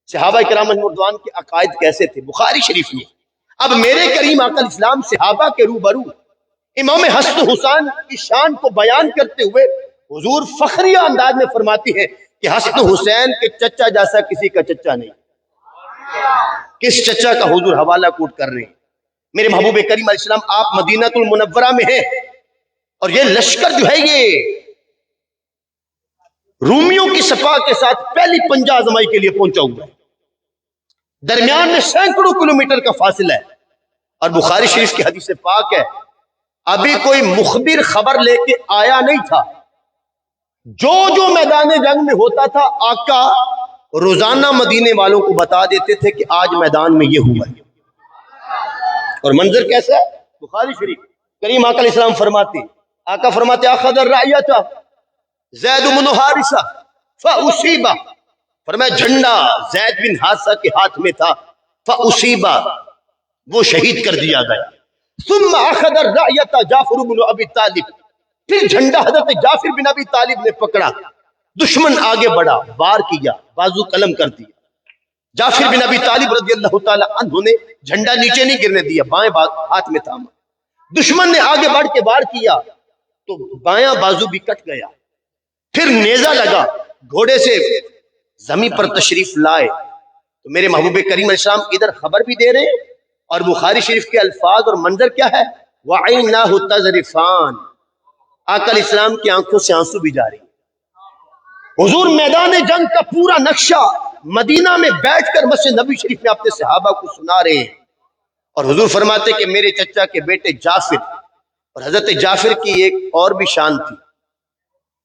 صحابہ کرام علیہم الرضوان کے عقائد کیسے تھے؟ بخاری شریف میں اب میرے کریم آقا علیہ السلام صحابہ کے روبرو امام حسن حسین کی شان کو بیان کرتے ہوئے حضور فخریہ انداز میں فرماتی ہے کہ حسن حسین کے چچا جیسا کسی کا چچا نہیں۔ کس چچا کا حضور حوالہ کوٹ کر رہے ہیں؟ میرے محبوب کریم علیہ السلام آپ مدینہ المنورہ میں ہیں اور یہ لشکر جو ہے یہ رومیوں کی صفا کے ساتھ پہلی پنجہ آزمائی کے لیے پہنچا ہوا ہے، درمیان میں سینکڑوں کلومیٹر کا فاصلہ ہے، اور بخاری شریف کی حدیث پاک ہے ابھی کوئی مخبر خبر لے کے آیا نہیں تھا، جو میدان جنگ میں ہوتا تھا آقا روزانہ مدینے والوں کو بتا دیتے تھے کہ آج میدان میں یہ ہوا ہے۔ اور منظر کیسا ہے؟ بخاری شریف کریم آقا علیہ السلام فرماتے، آقا فرماتے اخذ الرعیۃ زید بن حارثہ فاصیبہ، فرمایا جھنڈا زید بن حارثہ کے ہاتھ میں تھا، فاصیبہ وہ شہید کر دیا گیا۔ ثم اخذ الرعیۃ جعفر بن ابی طالب، پھر جھنڈا حضرت جعفر بن ابی طالب نے پکڑا، دشمن آگے بڑھا، وار کیا، بازو قلم کر دیا، جعفر بن ابی طالب رضی اللہ تعالی عنہ نے جھنڈا نیچے نہیں گرنے دیا، بائیں ہاتھ میں تھاما، دشمن نے آگے بڑھ کے وار کیا تو بایاں بازو بھی کٹ گیا، پھر نیزہ لگا، گھوڑے سے زمین پر تشریف لائے۔ تو میرے محبوب کریم علیہ السلام ادھر خبر بھی دے رہے ہیں اور بخاری شریف کے الفاظ اور منظر کیا ہے؟ وَعَيْنَاهُ تَذْرِفَانِ، آقا علیہ السلام کی آنکھوں سے آنسو بھی جاری۔ حضور میدان جنگ کا پورا نقشہ مدینہ میں بیٹھ کر مسجد نبی شریف میں اپنے صحابہ کو سنا رہے ہیں، اور حضور فرماتے کہ میرے چچا کے بیٹے جعفر اور حضرت جعفر کی ایک اور بھی شان تھی،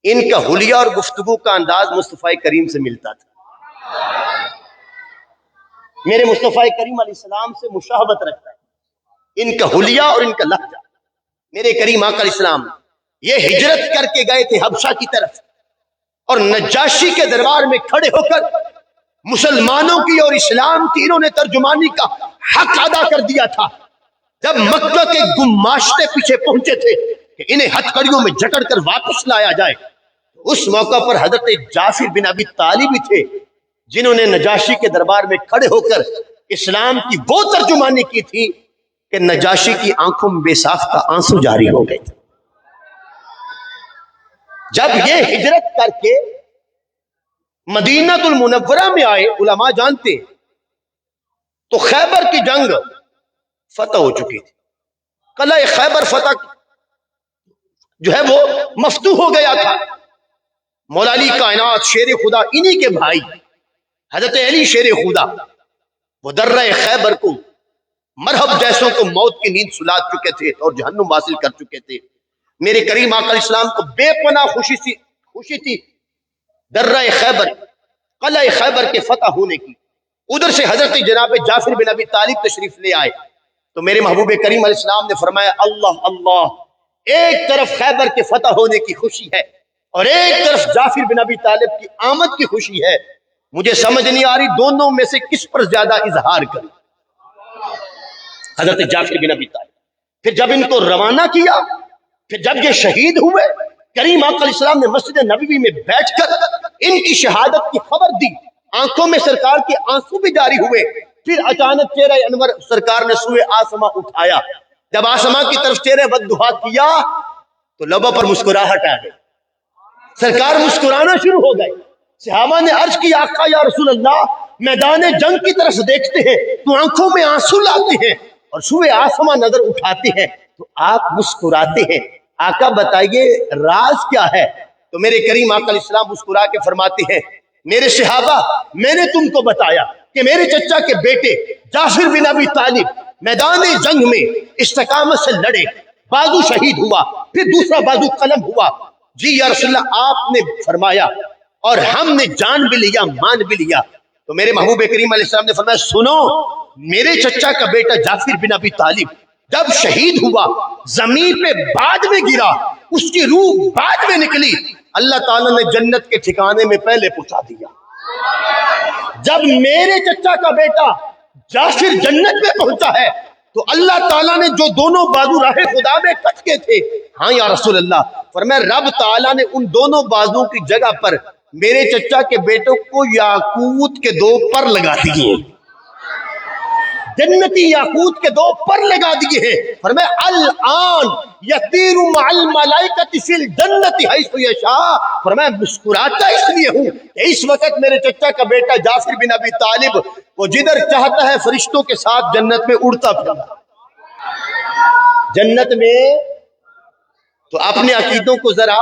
ان کا حلیہ اور گفتگو کا انداز مصطفیٰ کریم سے ملتا تھا۔ میرے مصطفیٰ کریم علیہ السلام سے مشابہت رکھتا ہے ان کا حلیہ اور ان کا لہجہ۔ میرے کریم آقا علیہ السلام یہ ہجرت کر کے گئے تھے حبشہ کی طرف، اور نجاشی کے دربار میں کھڑے ہو کر مسلمانوں کی اور اسلام کی انہوں نے ترجمانی کا حق ادا کر دیا تھا۔ جب مکہ کے گماشتے پیچھے پہنچے تھے کہ انہیں ہتھکڑیوں میں جکڑ کر واپس لایا جائے، اس موقع پر حضرت جعفر بن ابی طالب ہی تھے جنہوں نے نجاشی کے دربار میں کھڑے ہو کر اسلام کی وہ ترجمانی کی تھی کہ نجاشی کی آنکھوں میں بے ساختہ آنسو جاری ہو گئے تھے۔ جب یہ ہجرت کر کے مدینہ المنورہ میں آئے، علماء جانتے تو خیبر کی جنگ فتح ہو چکی تھی، قلعہ خیبر فتح جو ہے وہ مفتوح ہو گیا تھا۔ مولا علی کائنات شیر خدا انہی کے بھائی حضرت علی شیر خدا وہ درہ خیبر کو مرحب جیسوں کو موت کی نیند سلا چکے تھے اور جہنم حاصل کر چکے تھے۔ میرے کریم آقا علیہ السلام کو بے پناہ خوشی تھی درہ خیبر، قلعہ خیبر کے فتح ہونے کی۔ ادھر سے حضرت جناب جعفر بن ابی طالب تشریف لے آئے تو میرے محبوب کریم علیہ السلام نے فرمایا اللہ اللہ، ایک طرف خیبر کے فتح ہونے کی خوشی ہے اور ایک طرف جعفر بن ابی طالب کی آمد کی خوشی ہے، مجھے سمجھ نہیں آ رہی دونوں میں سے کس پر زیادہ اظہار کریں۔ حضرت جعفر بن ابی طالب پھر جب ان کو روانہ کیا، پھر جب یہ شہید ہوئے، کریم آقا علیہ السلام نے مسجد نبوی میں بیٹھ کر ان کی شہادت کی خبر دی، آنکھوں میں سرکار کے آنسو بھی جاری ہوئے۔ پھر اچانک چہرہ انور سرکار نے سوئے آسماں اٹھایا، جب آسماں کی طرف چہرہ بددعا کیا تو لبوں پر مسکراہٹ آ گئی، سرکار مسکرانا شروع ہو گئے۔ صحابہ نے عرض کی آقا یا رسول اللہ، میدان جنگ کی طرف دیکھتے ہیں تو آنکھوں میں آنسو لاتے ہیں اور سوئے آسماں نظر اٹھاتے ہیں تو آپ مسکراتے ہیں، آقا بتائیے راز کیا ہے؟ تو میرے کریم آقا علیہ السلام مسکرا کے فرماتے ہیں میرے صحابہ، میں نے تم کو بتایا کہ میرے چچا کے بیٹے جعفر بن ابی طالب میدان جنگ میں استقامت سے لڑے، بازو شہید ہوا، پھر دوسرا بازو قلم ہوا۔ جی یا رسول اللہ، آپ نے فرمایا اور ہم نے جان بھی لیا مان بھی لیا۔ تو میرے محبوب کریم علیہ السلام نے فرمایا سنو، میرے چچا کا بیٹا جعفر بن ابی طالب جب شہید ہوا زمین پہ بعد میں گرا، اس کی روح بعد میں نکلی، اللہ تعالیٰ نے جنت کے ٹھکانے میں پہلے پہنچا دیا۔ جب میرے چچا کا بیٹا جعفر جنت میں پہنچا ہے تو اللہ تعالیٰ نے جو دونوں بازو راہ خدا میں کٹ کے تھے، ہاں یا رسول اللہ، فرمایا رب تعالیٰ نے ان دونوں بازو کی جگہ پر میرے چچا کے بیٹوں کو یاقوت کے 2 پر لگا دیے، جنتی یاقوت کے 2 پر لگا دیے ہیں۔ فرمایا الان یطیر مع الملائکۃ فی الجنۃ حیث یشاء، فرمایا مسکراتا اس لیے ہوں کہ اس وقت میرے چچا کا بیٹا جعفر بن ابی طالب وہ جدھر چاہتا ہے فرشتوں کے ساتھ جنت میں اڑتا پھرتا۔ جنت میں تو اپنے عقیدوں کو ذرا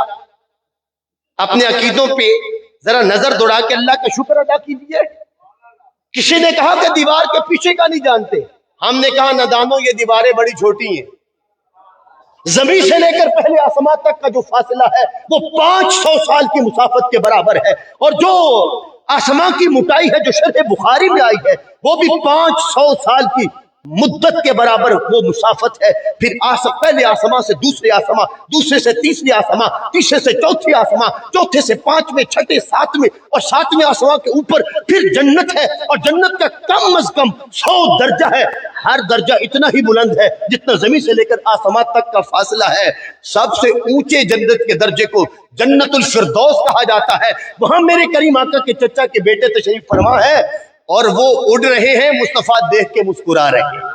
اپنے عقیدوں پہ ذرا نظر دوڑا کے اللہ کا شکر ادا کیجیے۔ کسی نے کہا کہ دیوار کے پیچھے کا نہیں جانتے، ہم نے کہا نادانوں یہ دیواریں بڑی چھوٹی ہیں، زمین سے لے کر پہلے آسمان تک کا جو فاصلہ ہے وہ 500 سال کی مسافت کے برابر ہے، اور جو آسمان کی موٹائی ہے جو شرح بخاری میں آئی ہے وہ بھی 500 سال کی مدت کے برابر وہ مسافت ہے۔ پھر پہلے آسمان سے دوسرے آسمان، دوسرے سے تیسرے آسمان، تیسرے سے چوتھے آسمان، چوتھے سے 5ویں، 6ٹھے، 7ویں اور 7ویں آسمان کے اوپر پھر جنت ہے، اور جنت کا کم از کم 100 درجہ ہے، ہر درجہ اتنا ہی بلند ہے جتنا زمین سے لے کر آسمان تک کا فاصلہ ہے۔ سب سے اونچے جنت کے درجے کو جنت الفردوس کہا جاتا ہے، وہاں میرے کریم آقا کے چچا کے بیٹے تشریف فرما ہے اور وہ اڑ رہے ہیں، مصطفیٰ دیکھ کے مسکرا رہے ہیں۔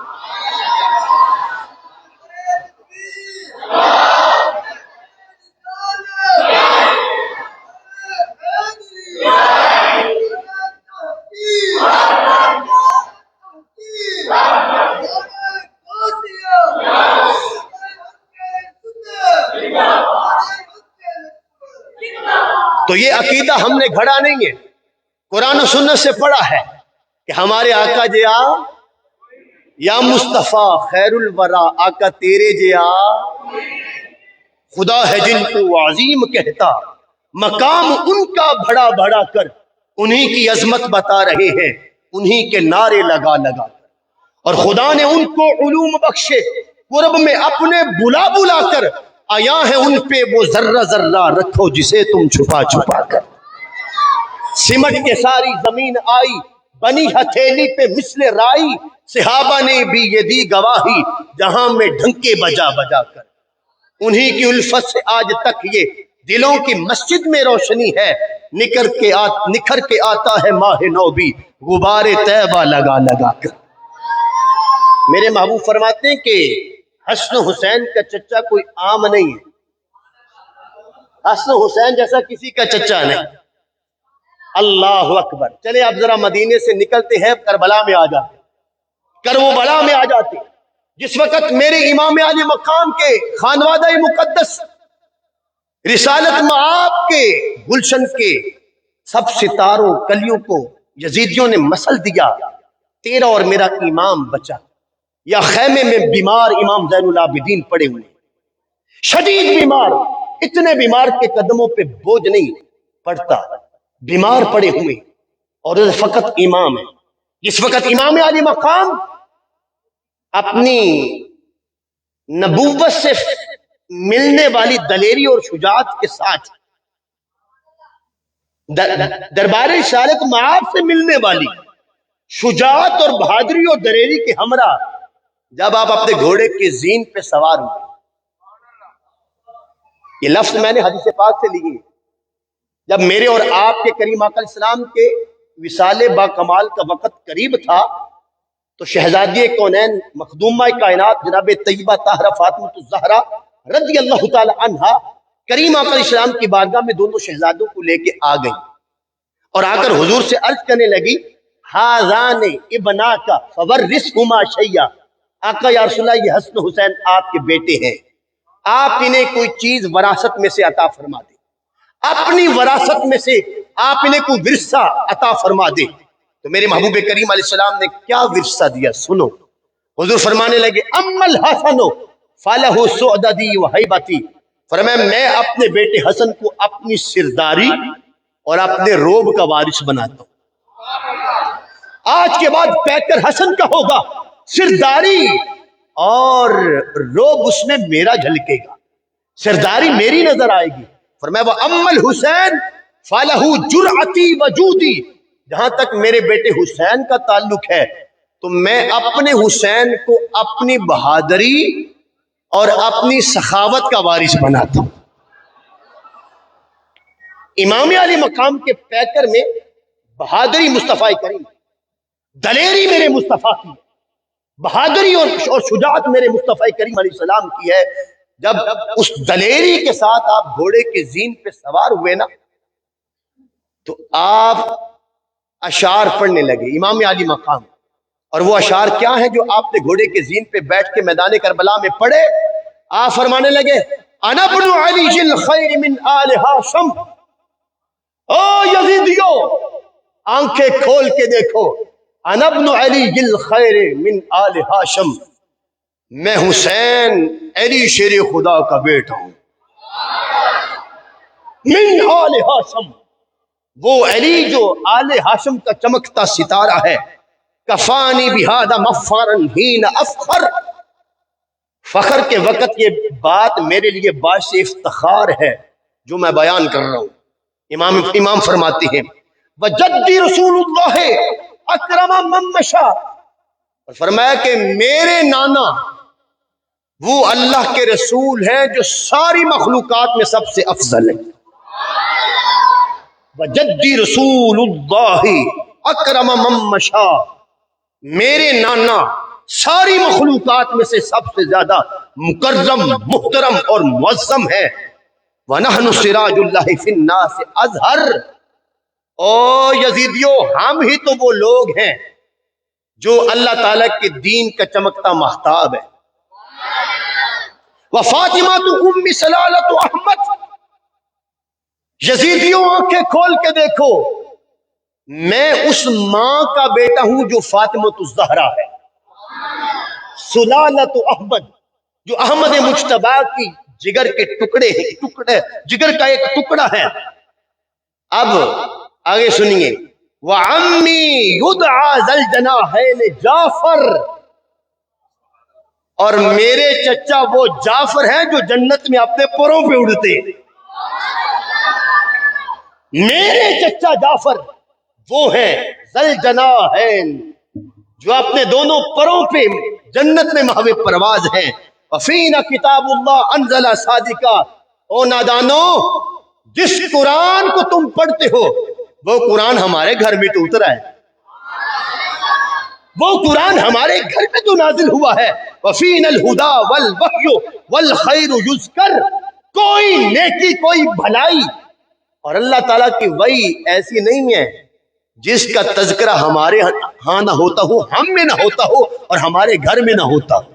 تو یہ عقیدہ ہم نے گھڑا نہیں ہے، قرآن و سنت سے پڑھا ہے کہ ہمارے آقا جی یا مصطفیٰ خیر الورا آقا تیرے جیا خدا ہے جن کو عظیم کہتا، مقام ان کا بڑا بڑا کر انہی کی عظمت بتا رہے ہیں، انہی کے نعرے لگا لگا کر، اور خدا نے ان کو علوم بخشے، قرب میں اپنے بلا بلا کر، آیا ہے ان پہ وہ ذرہ ذرہ رکھو جسے تم چھپا چھپا کر، سمٹ کے ساری زمین آئی بنی ہتھیلی پہ مثل رائی، صحابہ نے بھی یہ دی گواہی جہاں میں ڈھنکے بجا بجا کر، انہی کی الفت سے آج تک یہ دلوں کی مسجد میں روشنی ہے، نکھر کے آتا ہے ماہ نو بھی غبار طیبہ لگا لگا کر۔ میرے محبوب فرماتے ہیں کہ حسن حسین کا چچا کوئی عام نہیں ہے، حسن حسین جیسا کسی کا چچا نہیں۔ اللہ اکبر۔ چلے اب ذرا مدینے سے نکلتے ہیں، کربلا میں آ جاتے، کربلا میں آ جاتے، جس وقت میرے امام علی مقام کے خانوادہ مقدس رسالت مآب کے گلشن کے سب ستاروں کلیوں کو یزیدیوں نے مسل دیا، تیرا اور میرا امام بچا، یا خیمے میں بیمار امام زین العابدین پڑے ہوئے، شدید بیمار، اتنے بیمار کے قدموں پہ بوجھ نہیں پڑتا، بیمار پڑے ہوئے، اور فقط امام ہے۔ جس وقت امام علی مقام اپنی نبوت سے ملنے والی دلیری اور شجاعت کے ساتھ دربار رسالت مآب سے ملنے والی شجاعت اور بہادری اور دلیری کے ہمراہ جب آپ اپنے گھوڑے کے زین پہ سوار ہوئے، یہ لفظ میں نے حدیث پاک سے لیے، جب میرے اور آپ کے کریم آقا علیہ السلام کے وصال با کمال کا وقت قریب تھا تو شہزادی کونین مخدومہ کائنات جناب طیبہ طاہرہ فاطمہ الزہرا رضی اللہ تعالی عنہا کریم آقا علیہ السلام کی بارگاہ میں دونوں شہزادوں کو لے کے آ گئی، اور آ کر حضور سے عرض کرنے لگی، ہاذان ابناک فورثہما شیئا، آقا یا رسول اللہ یہ حسن حسین آپ کے بیٹے ہیں، آپ انہیں کوئی چیز وراثت میں سے عطا فرما دیں، اپنی وراثت میں سے آپ انہیں کوئی ورثہ عطا فرما دیں۔ تو میرے محبوب کریم علیہ السلام نے کیا ورثہ دیا سنو، حضور فرمانے لگے، اما الحسن فلہ سعددی و ہیبتی، فرمایا میں اپنے بیٹے حسن کو اپنی سرداری اور اپنے روب کا وارث بناتا ہوں، آج کے بعد پیکر حسن کا ہوگا، سرداری اور روب اس میں میرا جھلکے گا، سرداری میری نظر آئے گی۔ فرمایا وَأَمَّا الْحُسَيْنُ فَلَهُ جُرْعَتِي وَجُودِي، جہاں تک میرے بیٹے حسین کا تعلق ہے تو میں اپنے حسین کو اپنی بہادری اور اپنی سخاوت کا وارث بناتا ہوں۔ امام علی مقام کے پیکر میں بہادری مصطفیٰ کریم، دلیری میرے مصطفیٰ کی، بہادری اور شجاعت میرے مصطفیٰ کریم علیہ السلام کی ہے۔ جب اس دلیری کے ساتھ آپ گھوڑے کے زین پہ سوار ہوئے نا تو آپ اشعار پڑھنے لگے امام علی مقام، اور وہ اشعار کیا ہیں جو آپ نے گھوڑے کے زین پہ بیٹھ کے میدان کربلا میں پڑھے؟ آپ فرمانے لگے، انا ابن علی الخیر من آل ہاشم، او یزیدیو آنکھیں کھول کے دیکھو، انا ابن علی الخیر من آل ہاشم، میں حسین علی شیر خدا کا بیٹا ہوں، من آل ہاشم، وہ علی جو آل ہاشم کا چمکتا ستارہ ہے، کفانی بہذا مفخرا حین افخر، فخر کے وقت یہ بات میرے لیے باعث افتخار ہے جو میں بیان کر رہا ہوں۔ امام فرماتے ہیں وجدی رسول اللہ اکرم من مشا، اور فرمایا کہ میرے نانا وہ اللہ کے رسول ہیں جو ساری مخلوقات میں سب سے افضل ہے۔ وجدی رسول اللہ اکرم من مشا، میرے نانا ساری مخلوقات میں سے سب سے زیادہ مکرم، محترم اور معظم ہے۔ وَنَحْنُ سِرَاجُ اللَّهِ فِي النَّاسِ أَزْهَرُ، او یزیدیو ہم ہی تو وہ لوگ ہیں جو اللہ تعالیٰ کے دین کا چمکتا مہتاب ہے۔ وَفَاطِمَةُ أُمِّ سَلَالَةُ أَحْمَدُ، یزیدیوں آنکھیں کھول کے دیکھو، میں اس ماں کا بیٹا ہوں جو فاطمہ الزہرا ہے۔ سلالت احمد، جو احمد مجتبی کی جگر کے ٹکڑے جگر کا ایک ٹکڑا ہے۔ اب آگے سنیے، وَعَمِّي يُدْعَى ذَا الْجَنَاحَيْنِ جعفر، اور میرے چچا وہ جعفر ہیں جو جنت میں اپنے پروں پہ اڑتے ہیں۔ میرے چچا جعفر وہ ہیں ذا الجناحین، جو اپنے دونوں پروں پہ جنت میں محو پرواز ہیں۔ وَفِينَا کتاب اللہ انزل صادقا، او نادانو، جس قرآن کو تم پڑھتے ہو وہ قرآن ہمارے گھر میں تو اترا ہے، وہ قرآن ہمارے گھر میں تو نازل ہوا ہے۔ وَفِينَا الْهُدَى وَالْوَحْيُ وَالْخَيْرُ يُذْكَرُ، کوئی نیکی کوئی بھلائی اور اللہ تعالیٰ کی وحی ایسی نہیں ہے جس کا تذکرہ ہمارے ہاں نہ ہوتا ہو، ہم میں نہ ہوتا ہو اور ہمارے گھر میں نہ ہوتا ہو۔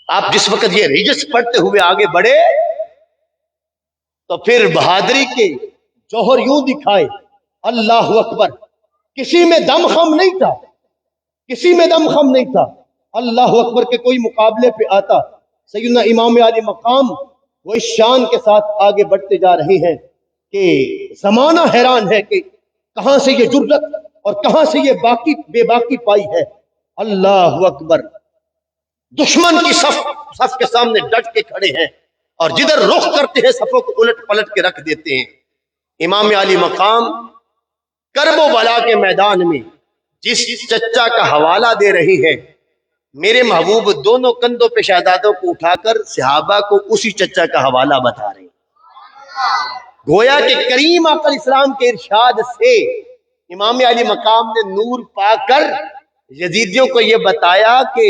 آپ جس وقت یہ رجس پڑھتے ہوئے آگے بڑھے تو پھر بہادری کے جوہر یوں دکھائے، اللہ اکبر، کسی میں دم خم نہیں تھا، کسی میں دم خم نہیں تھا، اللہ اکبر کے کوئی مقابلے پہ آتا۔ سیدنا امام علی مقام وہ اس شان کے ساتھ آگے بڑھتے جا رہے ہیں کہ زمانہ حیران ہے کہ کہاں سے یہ جرأت اور کہاں سے یہ بے باکی پائی ہے۔ اللہ اکبر، دشمن کی صف کے سامنے ڈٹ کے کھڑے ہیں اور جدھر رخ کرتے ہیں صفوں کو الٹ پلٹ کے رکھ دیتے ہیں۔ امام علی مقام کرب و بلا کے میدان میں جس چچا کا حوالہ دے رہی ہے، میرے محبوب دونوں کندھوں پہ شہزادوں کو اٹھا کر صحابہ کو اسی چچا کا حوالہ بتا رہے ہیں۔ گویا کہ کریم آقا علیہ السلام کے ارشاد سے امام علی مقام نے نور پا کر یزیدیوں کو یہ بتایا کہ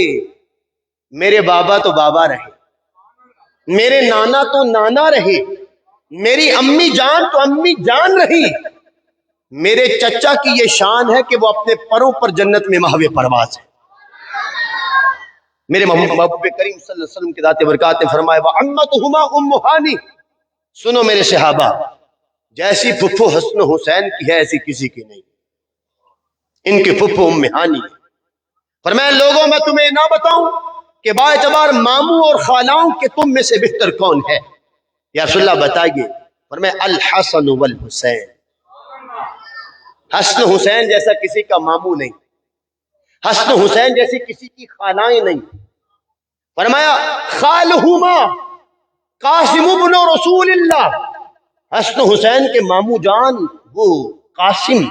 میرے بابا تو بابا رہے، میرے نانا تو نانا رہے، میری امی جان تو امی جان رہی، میرے چچا کی یہ شان ہے کہ وہ اپنے پروں پر جنت میں محو پرواز ہے۔ میرے محبوب کریم صلی اللہ علیہ وسلم کی ذات برکات نے فرمایا وَعَمَّتُهُمَا أُمُّ ہانی، سنو میرے صحابہ، جیسی پھپھو حسن حسین کی ہے ایسی کسی کی نہیں، ان کی پھپھو ام ہانی ہے۔ فرمایا لوگوں میں تمہیں نہ بتاؤں کہ با اعتبار ماموں اور خالاؤں کہ تم میں سے بہتر کون ہے؟ یا رسول اللہ بتائیے۔ فرمایا الحسن والحسین، حسن حسین جیسا کسی کا ماموں نہیں، حسن حسین جیسی کسی کی خالائیں نہیں۔ فرمایا خالہما قاسم ابن رسول اللہ، حسن حسین کے ماموں جان وہ قاسم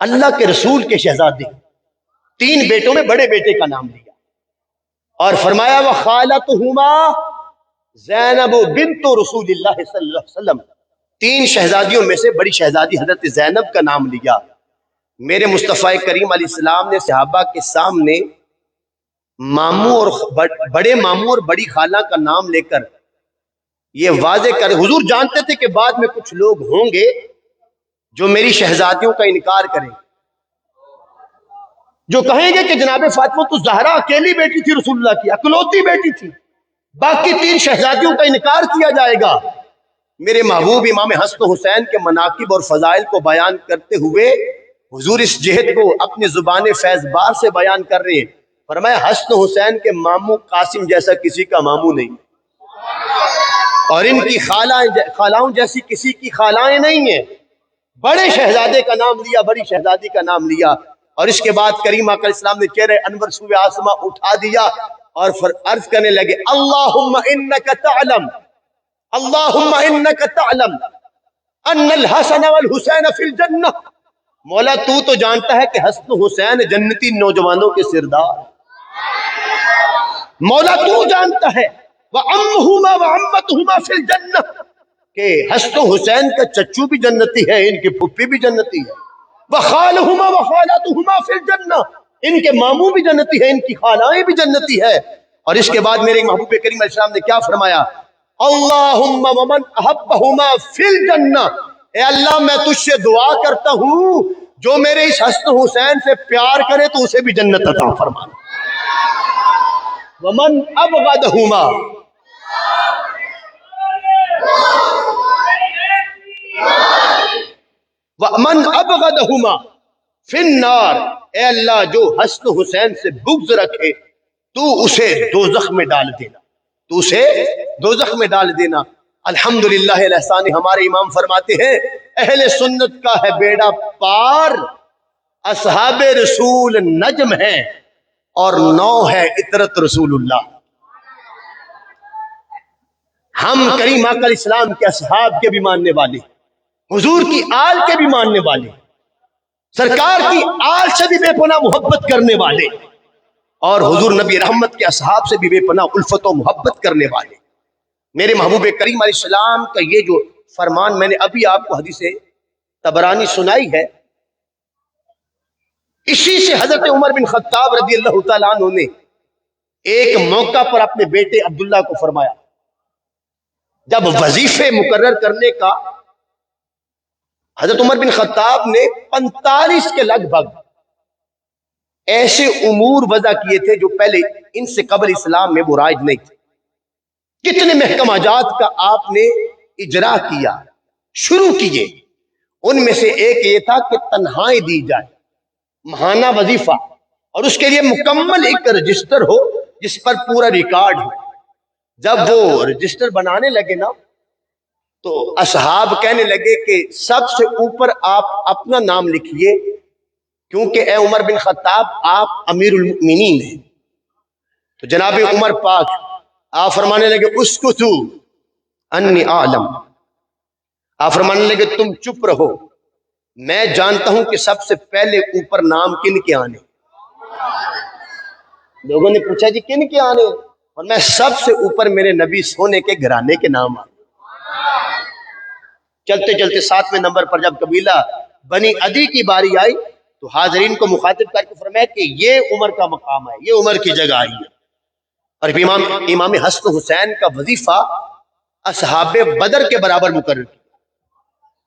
اللہ کے رسول کے شہزادے، 3 بیٹوں میں بڑے بیٹے کا نام لیا، اور فرمایا وخالتہما زینب بنت رسول اللہ صلی اللہ علیہ وسلم، 3 شہزادیوں میں سے بڑی شہزادی حضرت زینب کا نام لیا۔ میرے مصطفیٰ کریم علیہ السلام نے صحابہ کے سامنے ماموں اور بڑے ماموں اور بڑی خالہ کا نام لے کر یہ واضح کر، حضور جانتے تھے کہ بعد میں کچھ لوگ ہوں گے جو میری شہزادیوں کا انکار کریں، جو کہیں گے کہ جناب فاطمہ تو زہرا اکیلی بیٹی تھی، رسول اللہ کی اکلوتی بیٹی تھی، باقی 3 شہزادیوں کا انکار کیا جائے گا۔ میرے محبوب امام حسن حسین کے مناقب اور فضائل کو بیان کرتے ہوئے حضور اس جہد کو اپنی زبان فیض بار سے بیان کر رہے ہیں۔ فرمایا حسن حسین کے ماموں قاسم جیسا کسی کا ماموں نہیں، اور ان کی خالاؤں جیسی کسی کی خالائیں نہیں ہیں۔ بڑے شہزادے کا نام لیا، بڑی شہزادی کا نام لیا، اور اس کے بعد کریم آقا علیہ السلام نے چہرے انور سوئے آسماں اٹھا دیا اور عرض کرنے لگے اللہم انک تعلم، اللہم انک تعلم ان الحسن والحسین فی الجنہ، مولا تو تو جانتا ہے کہ حسن حسین جنتی نوجوانوں کے سردار، مولا تو جانتا ہے وَعَمُّهُمَا وَعَمَّتُهُمَا فِي الْجَنَّةِ کہ حسن حسین کا چچو بھی جنتی ہے، ان کی پھپھی بھی جنتی ہے، وَخَالُهُمَا وَخَالَتُهُمَا فِي الْجَنَّةِ ان کے ماموں بھی جنتی ہے، ان کی خالائیں بھی جنتی ہے۔ اور اس کے بعد میرے محبوب کریم علیہ السلام نے کیا فرمایا؟ اللہم ومن احبہما فی الجنہ، اے اللہ میں تجھ سے دعا کرتا ہوں جو میرے اس حسن حسین سے پیار کرے تو اسے بھی جنت عطا فرما، ومن ابغضہما ومن ابغضہما فی النار، اے اللہ جو حسن حسین سے بغض رکھے تو اسے دوزخ میں ڈال دینا، تو اسے دوزخ میں ڈال دینا۔ الحمدللہ الاحسان، ہمارے امام فرماتے ہیں اہل سنت کا ہے بیڑا پار، اصحاب رسول نجم ہے اور نو ہے اطرت رسول اللہ۔ ہم کریم آقا علیہ السلام کے اصحاب کے بھی ماننے والے، حضور کی آل کے بھی ماننے والے، سرکار کی آل سے بھی بے پناہ محبت کرنے والے، اور حضور نبی رحمت کے اصحاب سے بھی بے پناہ الفت و محبت کرنے والے۔ میرے محبوب کریم علیہ السلام کا یہ جو فرمان میں نے ابھی آپ کو حدیث طبرانی سنائی ہے، اسی سے حضرت عمر بن خطاب رضی اللہ تعالیٰ عنہ نے ایک موقع پر اپنے بیٹے عبداللہ کو فرمایا، جب وظیفے مقرر کرنے کا حضرت عمر بن خطاب نے 45 کے لگ بھگ ایسے امور وضع کیے تھے جو پہلے ان سے قبل اسلام میں وہ رائج نہیں تھے، کتنے محکمات کا آپ نے اجرا کیا، شروع کیے۔ ان میں سے ایک یہ تھا کہ تنہائی دی جائے، ماہانہ وظیفہ، اور اس کے لیے مکمل ایک رجسٹر ہو جس پر پورا ریکارڈ ہو۔ جب وہ رجسٹر بنانے لگے نا تو اصحاب کہنے لگے کہ سب سے اوپر آپ اپنا نام لکھیے، کیونکہ اے عمر بن خطاب آپ امیر المؤمنین ہیں۔ تو جناب عمر پاک آپ فرمانے لگے اسکتو انی اعلم، آپ فرمانے لگے تم چپ رہو، میں جانتا ہوں کہ سب سے پہلے اوپر نام کن کے آنے۔ لوگوں نے پوچھا جی کن کے آنے، اور میں سب سے اوپر میرے نبی سونے کے گھرانے کے نام آنے۔ چلتے چلتے 7ویں نمبر پر جب قبیلہ بنی عدی کی باری آئی تو حاضرین کو مخاطب کر کے فرمایا کہ یہ عمر کا مقام ہے، یہ عمر کی جگہ آئی ہے۔ اور امام حسن حسین کا وظیفہ اصحاب بدر کے برابر مقرر کیا،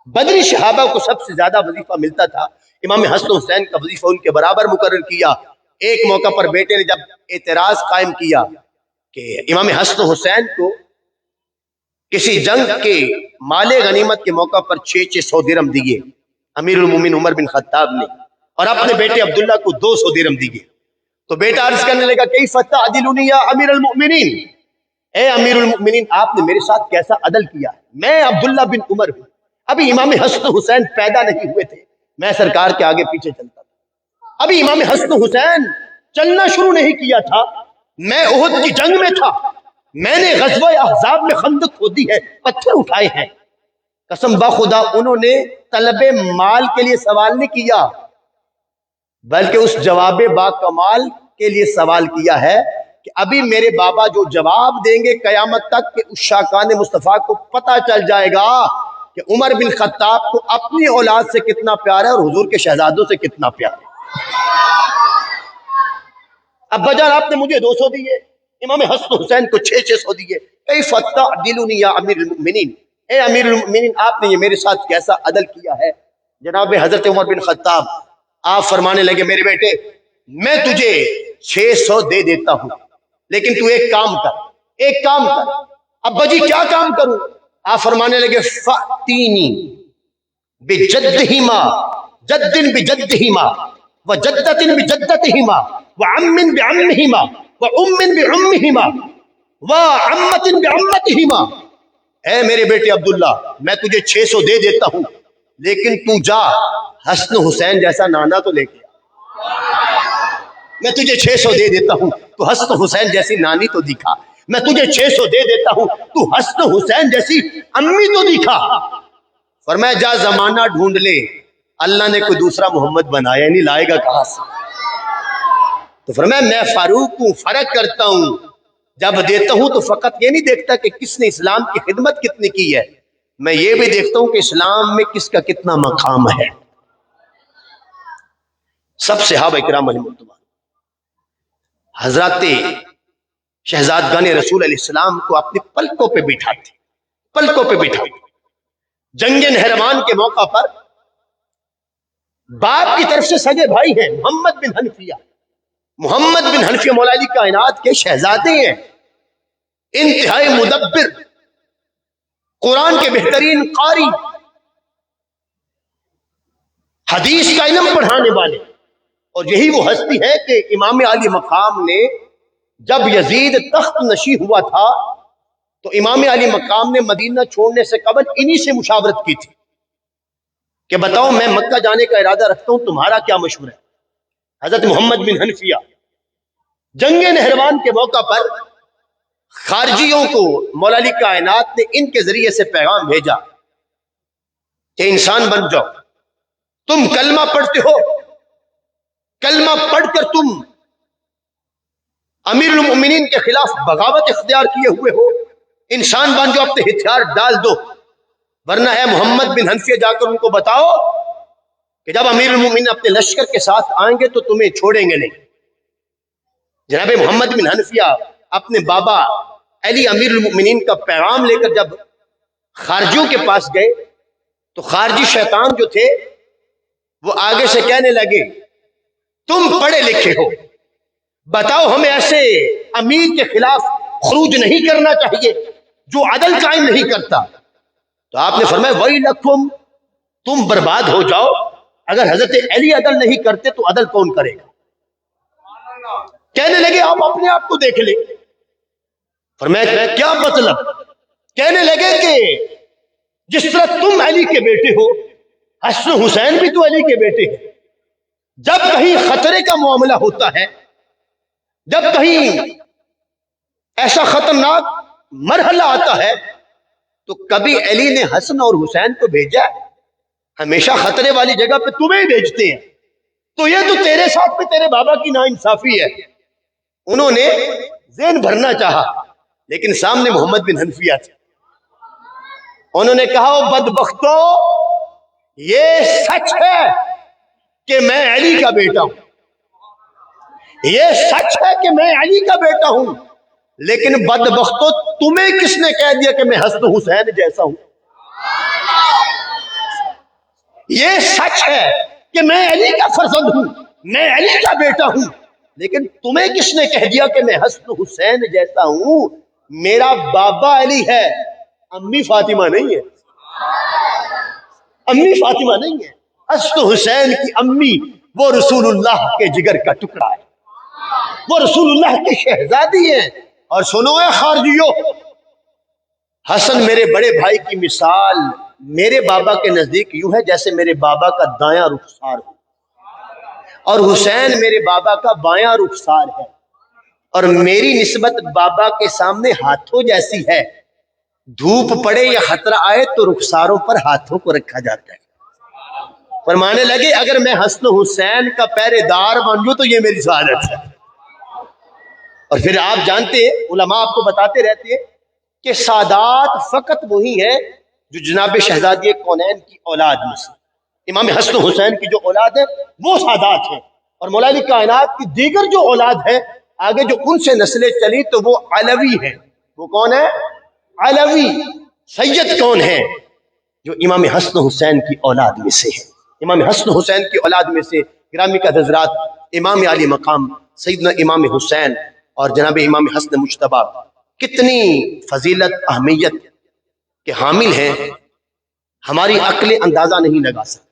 بدری صحابہ کو سب سے زیادہ وظیفہ ملتا تھا، امام حسن حسین کا وظیفہ ان کے برابر مقرر کیا۔ ایک موقع پر بیٹے نے جب اعتراض قائم کیا کہ امام حسن حسین کو کسی جنگ کے مال غنیمت کے موقع پر 600 درہم دیے امیر المومنین عمر بن خطاب نے، اور اپنے بیٹے عبداللہ کو 200 درہم دیے، تو بیٹا عرض کرنے لگا کیف تعدلونی یا امیر المؤمنین، اے امیر المؤمنین آپ نے میرے ساتھ کیسا عدل کیا، میں عبداللہ بن عمر ہوں، ابھی امام حسن حسین پیدا نہیں ہوئے تھے، میں سرکار کے آگے پیچھے چلتا تھا، ابھی امام حسن حسین چلنا شروع نہیں کیا تھا، میں احد کی جنگ میں تھا، میں نے غزوہ احزاب میں خندق کھودی ہے، پتھر اٹھائے ہیں، قسم بخدا انہوں نے طلب مال کے لیے سوال نہیں کیا، بلکہ اس جواب با کمال کے لیے سوال کیا ہے کہ ابھی میرے بابا جو جواب دیں گے قیامت تک کہ اس شاکان مصطفیٰ کو پتہ چل جائے گا کہ عمر بن خطاب کو اپنی اولاد سے کتنا پیار ہے اور حضور کے شہزادوں سے کتنا پیار ہے۔ ابا جان آپ نے مجھے 200 دیے، امام حسن حسین کو 600 دیے، کیف تعدلونی یا امیر المؤمنین، اے امیر المؤمنین آپ نے یہ میرے ساتھ کیسا عدل کیا ہے۔ جناب حضرت عمر بن خطاب آپ فرمانے لگے میرے بیٹے میں تجھے 600 دے دیتا ہوں، لیکن تو ایک کام کر۔ ابا جی کیا کام کروں؟ آپ فرمانے لگے فَأْتِینِی بِجَدِّہِمَا جَدٍ بِجَدِّہِمَا وَجَدَّةٍ بِجَدَّتِہِمَا وَعَمٍّ بِعَمِّہِمَا وَأُمٍّ بِعُمِّہِمَا وَعَمَّةٍ بِعَمَّتِہِمَا۔ اے میرے بیٹے عبداللہ میں تجھے 600 دے دیتا ہوں، لیکن تو جا حسن حسین جیسا نانا تو لے کے میں تجھے 600 دے دیتا ہوں تو حسن حسین جیسی نانی تو دکھا، میں تجھے 600 دے دیتا ہوں تو حسن حسین جیسی امی تو دکھا۔ فرمایا جا زمانہ ڈھونڈ لے، اللہ نے کوئی دوسرا محمد بنایا نہیں، لائے گا کہاں سے؟ تو فرمایا میں فاروق ہوں، فرق کرتا ہوں، جب دیتا ہوں تو فقط یہ نہیں دیکھتا کہ کس نے اسلام کی خدمت کتنی کی ہے، میں یہ بھی دیکھتا ہوں کہ اسلام میں کس کا کتنا مقام ہے۔ سب صحابہ کرام علیہ الرحمۃ حضرات شہزادگان رسول علیہ السلام کو اپنی پلکوں پہ بٹھاتے، جنگ نہروان کے موقع پر باپ کی طرف سے سگے بھائی ہیں محمد بن حنفیہ مولا علی کائنات کے شہزادے ہیں، انتہائی مدبر، قرآن کے بہترین قاری، حدیث کا علم پڑھانے والے، اور یہی وہ ہستی ہے کہ امام علی مقام نے جب یزید تخت نشی ہوا تھا تو امام علی مقام نے مدینہ چھوڑنے سے قبل انہی سے مشاورت کی تھی کہ بتاؤ میں مکہ جانے کا ارادہ رکھتا ہوں، تمہارا کیا مشورہ ہے؟ حضرت محمد بن حنفیہ جنگ نہروان کے موقع پر خارجیوں کو مولا علی کائنات نے ان کے ذریعے سے پیغام بھیجا کہ انسان بن جاؤ، تم کلمہ پڑھتے ہو، کلمہ پڑھ کر تم امیر المؤمنین کے خلاف بغاوت اختیار کیے ہوئے ہو، انسان بن جاؤ، اپنے ہتھیار ڈال دو، ورنہ ہے محمد بن حنفیہ جا کر ان کو بتاؤ کہ جب امیر المؤمنین اپنے لشکر کے ساتھ آئیں گے تو تمہیں چھوڑیں گے نہیں۔ جناب محمد بن حنفیہ اپنے بابا علی امیر المؤمنین کا پیغام لے کر جب خارجیوں کے پاس گئے تو خارجی شیطان جو تھے وہ آگے سے کہنے لگے تم پڑھے لکھے ہو، بتاؤ ہمیں ایسے امیر کے خلاف خروج نہیں کرنا چاہیے جو عدل قائم نہیں کرتا۔ تو آپ نے فرمایا وَيْلَكُمْ، تم برباد ہو جاؤ، اگر حضرت علی عدل نہیں کرتے تو عدل کون کرے گا؟ کہنے لگے آپ اپنے آپ کو دیکھ لیں۔ فرمایا کیا مطلب؟ کہنے لگے کہ جس طرح تم علی کے بیٹے ہو، حسن حسین بھی تو علی کے بیٹے ہیں، جب کہیں خطرے کا معاملہ ہوتا ہے، جب کہیں ایسا خطرناک مرحلہ آتا ہے تو کبھی علی نے حسن اور حسین کو بھیجا ہے؟ ہمیشہ خطرے والی جگہ پہ تمہیں ہی بھیجتے ہیں، تو یہ تو تیرے ساتھ میں تیرے بابا کی ناانصافی ہے۔ انہوں نے ذہن بھرنا چاہا لیکن سامنے محمد بن حنفیہ تھے، انہوں نے کہا او بدبختو، یہ سچ ہے کہ میں علی کا بیٹا ہوں، یہ سچ ہے کہ میں علی کا بیٹا ہوں، لیکن بدبختو تمہیں کس نے کہہ دیا کہ میں حسن حسین جیسا ہوں؟ یہ سچ ہے کہ میں علی کا فرزند ہوں، میں علی کا بیٹا ہوں، لیکن تمہیں کس نے کہہ دیا کہ میں حسن حسین جیسا ہوں؟ میرا بابا علی ہے، امی فاطمہ نہیں ہے، امی فاطمہ نہیں ہے، حسن حسین کی امی وہ رسول اللہ کے جگر کا ٹکڑا ہے، وہ رسول اللہ کی شہزادی ہے۔ اور سنو اے خارجیو، حسن میرے بڑے بھائی کی مثال میرے بابا کے نزدیک یوں ہے جیسے میرے بابا کا دایاں رخسار ہو، اور حسین میرے بابا کا بایاں رخسار ہے، اور میری نسبت بابا کے سامنے ہاتھوں جیسی ہے، دھوپ پڑے یا خطرہ آئے تو رخساروں پر ہاتھوں کو رکھا جاتا ہے۔ فرمانے لگے اگر میں حسن حسین کا پہرے دار بن جوں تو یہ میری سعادت ہے۔ اور پھر آپ جانتے ہیں، علماء آپ کو بتاتے رہتے ہیں کہ سادات فقط وہی ہے جو جناب شہزادی کونین کی اولاد میں سے، امام حسن حسین کی جو اولاد ہے وہ سادات ہے، اور مولا علی کائنات کی دیگر جو اولاد ہے آگے جو ان سے نسلیں چلی تو وہ علوی ہے۔ وہ کون ہے؟ علوی۔ سید کون ہے؟ جو امام حسن حسین کی اولاد میں سے ہے۔ امام حسن حسین کی اولاد میں سے گرامی کا حضرات امام علی مقام سیدنا امام حسین اور جناب امام حسن مجتبی کتنی فضیلت اہمیت کے حامل ہیں، ہماری عقل اندازہ نہیں لگا سکتی۔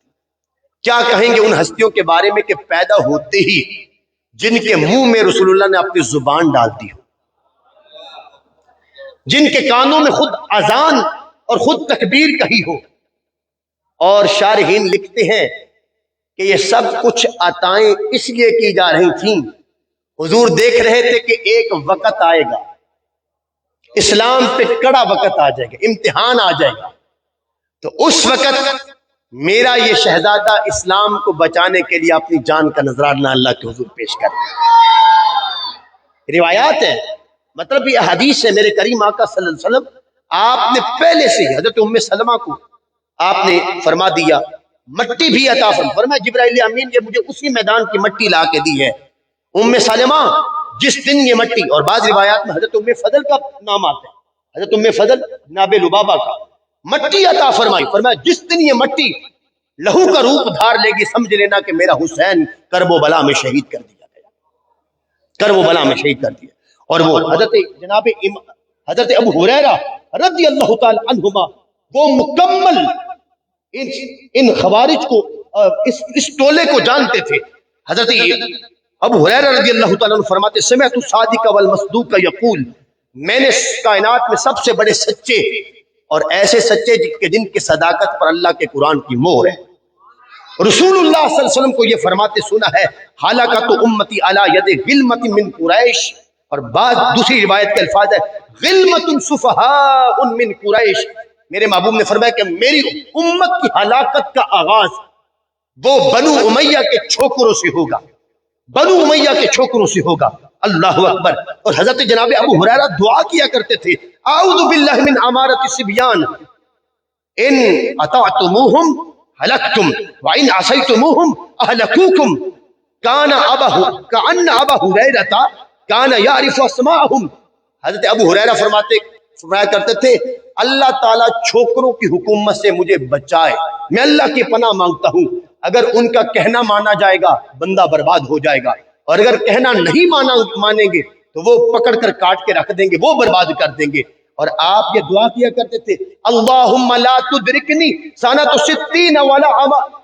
کیا کہیں گے ان ہستیوں کے بارے میں کہ پیدا ہوتے ہی جن کے منہ میں رسول اللہ نے اپنی زبان ڈال دی ہو، جن کے کانوں میں خود اذان اور خود تکبیر کہی ہو، اور شارحین لکھتے ہیں کہ یہ سب کچھ عطائیں اس لیے کی جا رہی تھیں، حضور دیکھ رہے تھے کہ ایک وقت آئے گا، اسلام پہ کڑا وقت آ جائے گا، امتحان آ جائے گا، تو اس وقت میرا یہ شہزادہ اسلام کو بچانے کے لیے اپنی جان کا نذرانہ اللہ کے حضور پیش کر روایات ہے، مطلب یہ حدیث ہے میرے کریم آقا صلی اللہ علیہ وسلم آپ نے پہلے سے ہی حضرت ام سلمہ کو آپ نے فرما دیا، مٹی بھی عطا فرمایا جبرائیل امین نے مجھے اسی میدان کی مٹی لا کے دی ہے۔ ام سلمہ جس دن یہ مٹی، اور بعض روایات میں حضرت ام فضل کا نام آتا ہے، حضرت ام فضل جناب لبابہ کا، مٹی عطا فرمائی، فرمایا جس دن یہ مٹی لہو کا روپ دھار لے گی سمجھ لینا کہ میرا حسین کرب و بلا میں شہید کر دیا گیا، کرب و بلا میں شہید کر دیا۔ اور وہ حضرت جناب حضرت ابو ہریرہ رضی اللہ تعالی عنہما وہ مکمل ان خوارج کو اس ٹولے کو جانتے تھے، حضرت ابو ہریرہ رضی اللہ تعالیٰ عنہ فرماتے سمعت الصادق والمصدوق یقول، میں نے کائنات میں سب سے بڑے سچے اور ایسے سچے جن کی صداقت پر اللہ کے قرآن کی مہر ہے، رسول اللہ صلی اللہ علیہ وسلم کو یہ فرماتے سنا ہے حالکۃ امتی علی ید غلمۃ من قریش، اور بعد دوسری روایت کے الفاظ ہے غلمۃ سفہاء من قریش، میرے محبوب نے فرمایا کہ میری امت کی ہلاکت کا آغاز وہ بنو امیہ کے چھوکروں سے ہوگا، بنو امیہ کے چھوکروں سے ہوگا۔ اللہ اکبر۔ اور حضرت جناب ابو ہریرہ دعا کیا کرتے تھے اعوذ باللہ من امارۃ الصبیان ان اطعتموہم ہلکتم وان عصیتموہم اہلکوکم کان ابا ہریرہ کان یعرف اسماءہم۔ حضرت ابو ہریرہ فرمایا کرتے تھے اللہ تعالیٰ چھوکروں کی حکومت سے مجھے بچائے، میں اللہ کی پناہ مانگتا ہوں، اگر ان کا کہنا مانا جائے گا بندہ برباد ہو جائے گا، اور اگر کہنا نہیں مانیں گے تو وہ پکڑ کر کاٹ کے رکھ دیں گے، وہ برباد کر دیں گے۔ اور آپ یہ دعا کیا کرتے تھے اللہم لا تدرکنی سنۃ 60 ولا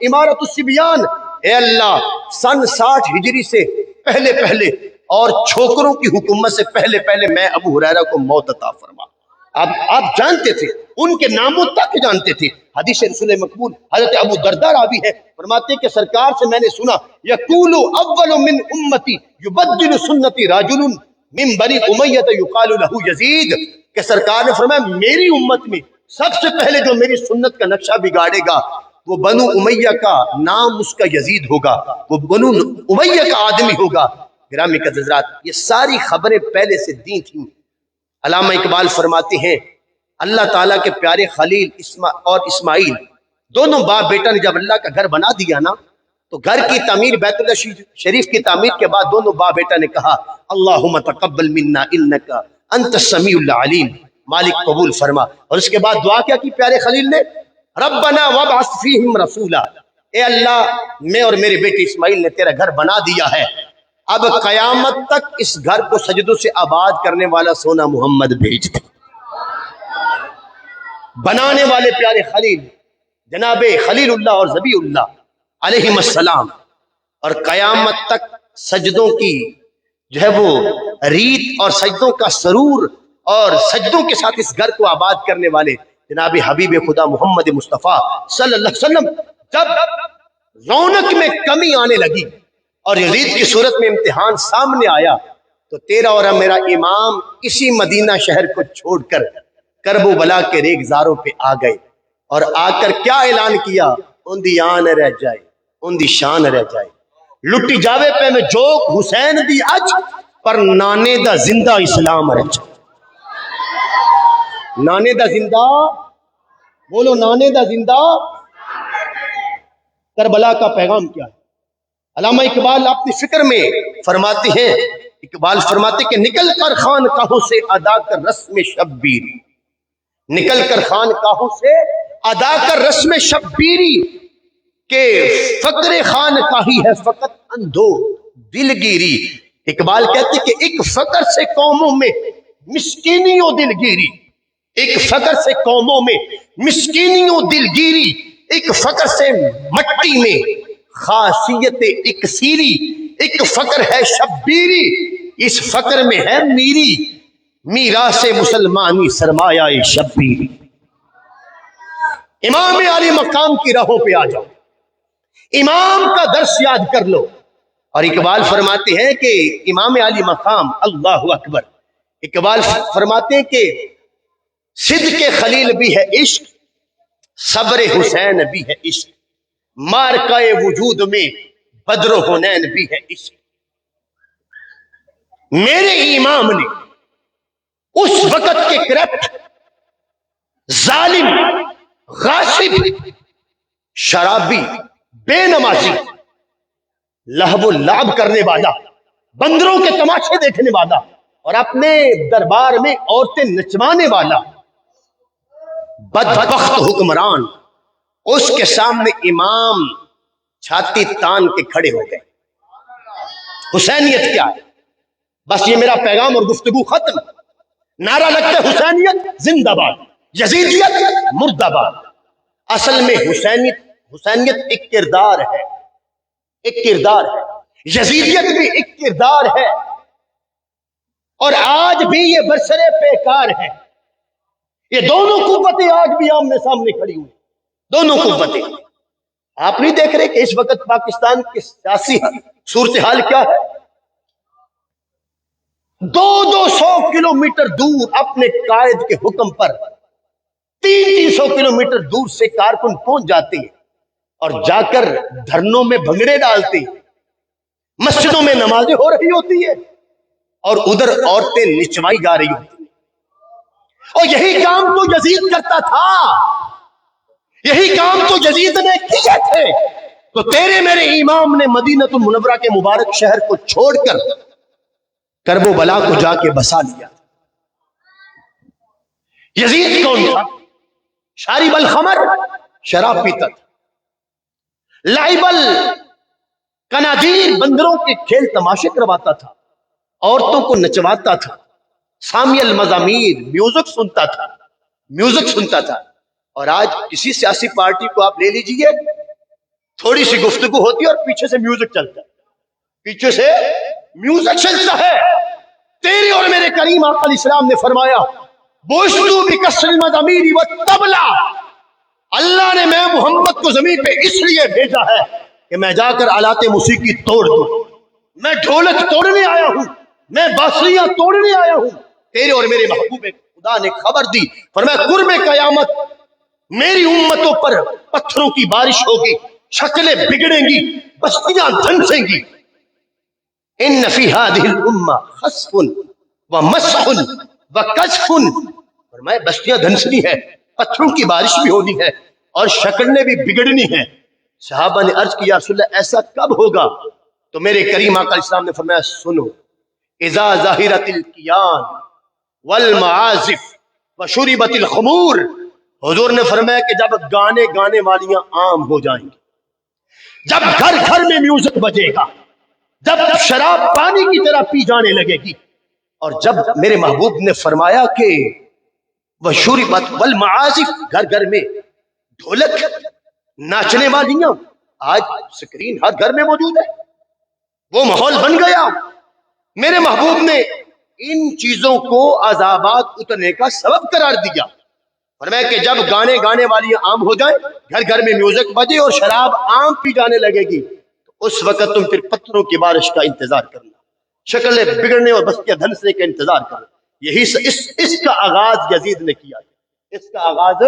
امارۃ الصبیان، اے اللہ سن 60 ہجری سے پہلے اور چھوکروں کی حکومت سے پہلے میں ابو ہریرہ کو موت عطا فرما۔ آپ جانتے تھے، ان کے ناموں تک جانتے تھے۔ حدیث رسول مقبول حضرت ابو درداء راوی ہے، فرماتے کہ سرکار سے میں نے سنا یقول اول من امتی یبدل سنتی رجل من بنی امیہ یقال له یزید، کہ سرکار نے فرمایا میری امت میں سب سے پہلے جو میری سنت کا نقشہ بگاڑے گا وہ بنو امیہ کا نام اس کا یزید ہوگا، وہ بنو امیہ کا آدمی ہوگا۔ گرامی کا حضرات، یہ ساری خبریں پہلے سے دی تھیں۔ علامہ اقبال فرماتے ہیں اللہ تعالیٰ کے پیارے خلیل اور اسماعیل دونوں باپ بیٹا نے جب اللہ کا گھر بنا دیا نا، تو گھر کی تعمیر بیت اللہ شریف کی تعمیر کے بعد دونوں باپ بیٹا نے کہا اللہم تقبل منا انک انت السمیع العلیم، مالک قبول فرما۔ اور اس کے بعد دعا کیا کی پیارے خلیل نے ربنا وابعث فیہم رسولا، اے اللہ میں اور میرے بیٹے اسماعیل نے تیرا گھر بنا دیا ہے، اب قیامت تک اس گھر کو سجدوں سے آباد کرنے والا سونا محمد بھیج دے۔ بنانے والے پیارے خلیل جناب خلیل اللہ اور ذبیح اللہ علیہ السلام، اور قیامت تک سجدوں کی جو ہے وہ ریت اور سجدوں کا سرور اور سجدوں کے ساتھ اس گھر کو آباد کرنے والے جناب حبیب خدا محمد مصطفیٰ صلی اللہ علیہ وسلم، جب رونق میں کمی آنے لگی اور ریت کی صورت میں امتحان سامنے آیا تو تیرا اور میرا امام اسی مدینہ شہر کو چھوڑ کر کرب و بلا کے ریگزاروں پہ آ گئے، اور آ کر کیا اعلان کیا ان دی آن رہ جائے ان دی شان رہ جائے، لٹی جاوے پہ میں جوک حسین دی اج پر نانے دا زندہ اسلام رہ جائے۔ نانے دا زندہ بولو، نانے دا زندہ۔ کربلا کا پیغام کیا ہے؟ علامہ اقبال اپنی فکر میں فرماتے ہیں، اقبال فرماتے کہ نکل کر خانقاہوں سے ادا کر رسم شبیری، نکل کر خانقاہوں سے ادا کر رسم شبیری، کہ فقر خانقاہی ہے فقط اندھو دلگیری۔ اقبال کہتے کہ ایک فقر سے قوموں میں مسکینی و دلگیری، ایک فقر سے قوموں میں مسکینی و دلگیری، ایک فقر سے مٹی میں خاصیت اکسیری، ایک فقر ہے شبیری، اس فقر میں ہے میری میراث مسلمانی سرمایہ شبیری۔ امام علی مقام کی راہوں پہ آ جاؤ، امام کا درس یاد کر لو۔ اور اقبال فرماتے ہیں کہ امام علی مقام، اللہ اکبر، اقبال فرماتے ہیں کہ صدق خلیل بھی ہے عشق، صبر حسین بھی ہے عشق، مارکائے وجود میں بدر و حنین بھی ہے عشق۔ میرے امام نے اس وقت کے کرپٹ، ظالم، غاصب، شرابی، بے نمازی، لہو و لعب کرنے والا، بندروں کے تماشے دیکھنے والا اور اپنے دربار میں عورتیں نچوانے والا بدبخت حکمران، اس کے سامنے امام چھاتی تان کے کھڑے ہو گئے۔ حسینیت کیا ہے؟ بس یہ میرا پیغام اور گفتگو ختم۔ نعرہ لگتا ہے حسینیت زندہ باد، یزیدیت مردہ باد۔ اصل میں حسینیت ایک کردار ہے، ایک کردار ہے۔ یزیدیت بھی ایک کردار ہے اور آج بھی یہ برسر پیکار ہے. یہ دونوں قوتیں آج بھی آمنے سامنے کھڑی ہوئی, دونوں قوتیں. آپ نہیں دیکھ رہے کہ اس وقت پاکستان کی سیاسی صورتحال کیا ہے؟ 200 کلومیٹر دور اپنے قائد کے حکم پر 300 کلومیٹر دور سے کارکن پہنچ جاتے ہیں اور جا کر دھرنوں میں بھنگڑے ڈالتے ہیں. مسجدوں میں نمازیں ہو رہی ہوتی ہے اور ادھر عورتیں نچوائی جا رہی ہوتی ہیں. اور یہی کام تو یزید کرتا تھا, یہی کام تو یزید نے کیے تھے. تو تیرے میرے امام نے مدینہ المنورہ کے مبارک شہر کو چھوڑ کر کرب و بلا کو جا کے بسا لیا. یزید کون تھا؟ شارب الخمر, شراب پیتا تھا. لعب القنادیر, بندروں کے کھیل تماشے کرواتا تھا, عورتوں کو نچواتا تھا. سامی المزامیر, میوزک سنتا تھا. اور آج کسی سیاسی پارٹی کو آپ لے لیجئے, تھوڑی سی گفتگو ہوتی ہے اور پیچھے سے میوزک چلتا ہے. تیرے اور میرے کریم آقا علیہ السلام نے فرمایا بوشتو بکسر المزامیر والطبلہ, اللہ نے میں محمد کو زمین پہ اس لیے بھیجا ہے کہ میں جا کر آلات موسیقی توڑ دوں. میں ڈھولک توڑنے آیا ہوں, میں بانسریاں توڑنے آیا ہوں. تیرے اور میرے محبوب خدا نے خبر دی, فرمایا قرب قیامت میری امتوں پر پتھروں کی بارش ہوگی, شکلیں بگڑیں گی, بستیاں دھنسیں گی. ان فی هذه الامہ خسف ومسح وکشف, فرمایا بستیاں دھنسنی ہے, پتھروں کی بارش بھی ہونی ہے اور شکلیں بھی بگڑنی ہے. صحابہ نے عرض کیا رسول اللہ ایسا کب ہوگا؟ تو میرے کریم آقا علیہ السلام نے فرمایا سنو, اذا ظاہرت الکیان والمعازف وشربت الخمور, حضور نے فرمایا کہ جب گانے والیاں عام ہو جائیں گی, جب گھر گھر میں میوزک بجے گا, جب شراب پانی کی طرح پی جانے لگے گی, اور جب میرے محبوب نے فرمایا کہ وشربت والمعازف, گھر گھر میں ڈھولک ناچنے والیاں, آج سکرین ہر گھر میں موجود ہے, وہ ماحول بن گیا. میرے محبوب نے ان چیزوں کو عذابات اترنے کا سبب قرار دیا. فرمایا کہ جب گانے والی عام ہو جائیں, گھر گھر میں میوزک بجے اور شراب عام پی جانے لگے گی, تو اس وقت تم پھر پتھروں کی بارش کا انتظار کرنا, شکلیں بگڑنے اور بستیاں دھنسنے کا انتظار کرنا. یہی اس کا آغاز یزید نے کیا تھا, اس کا آغاز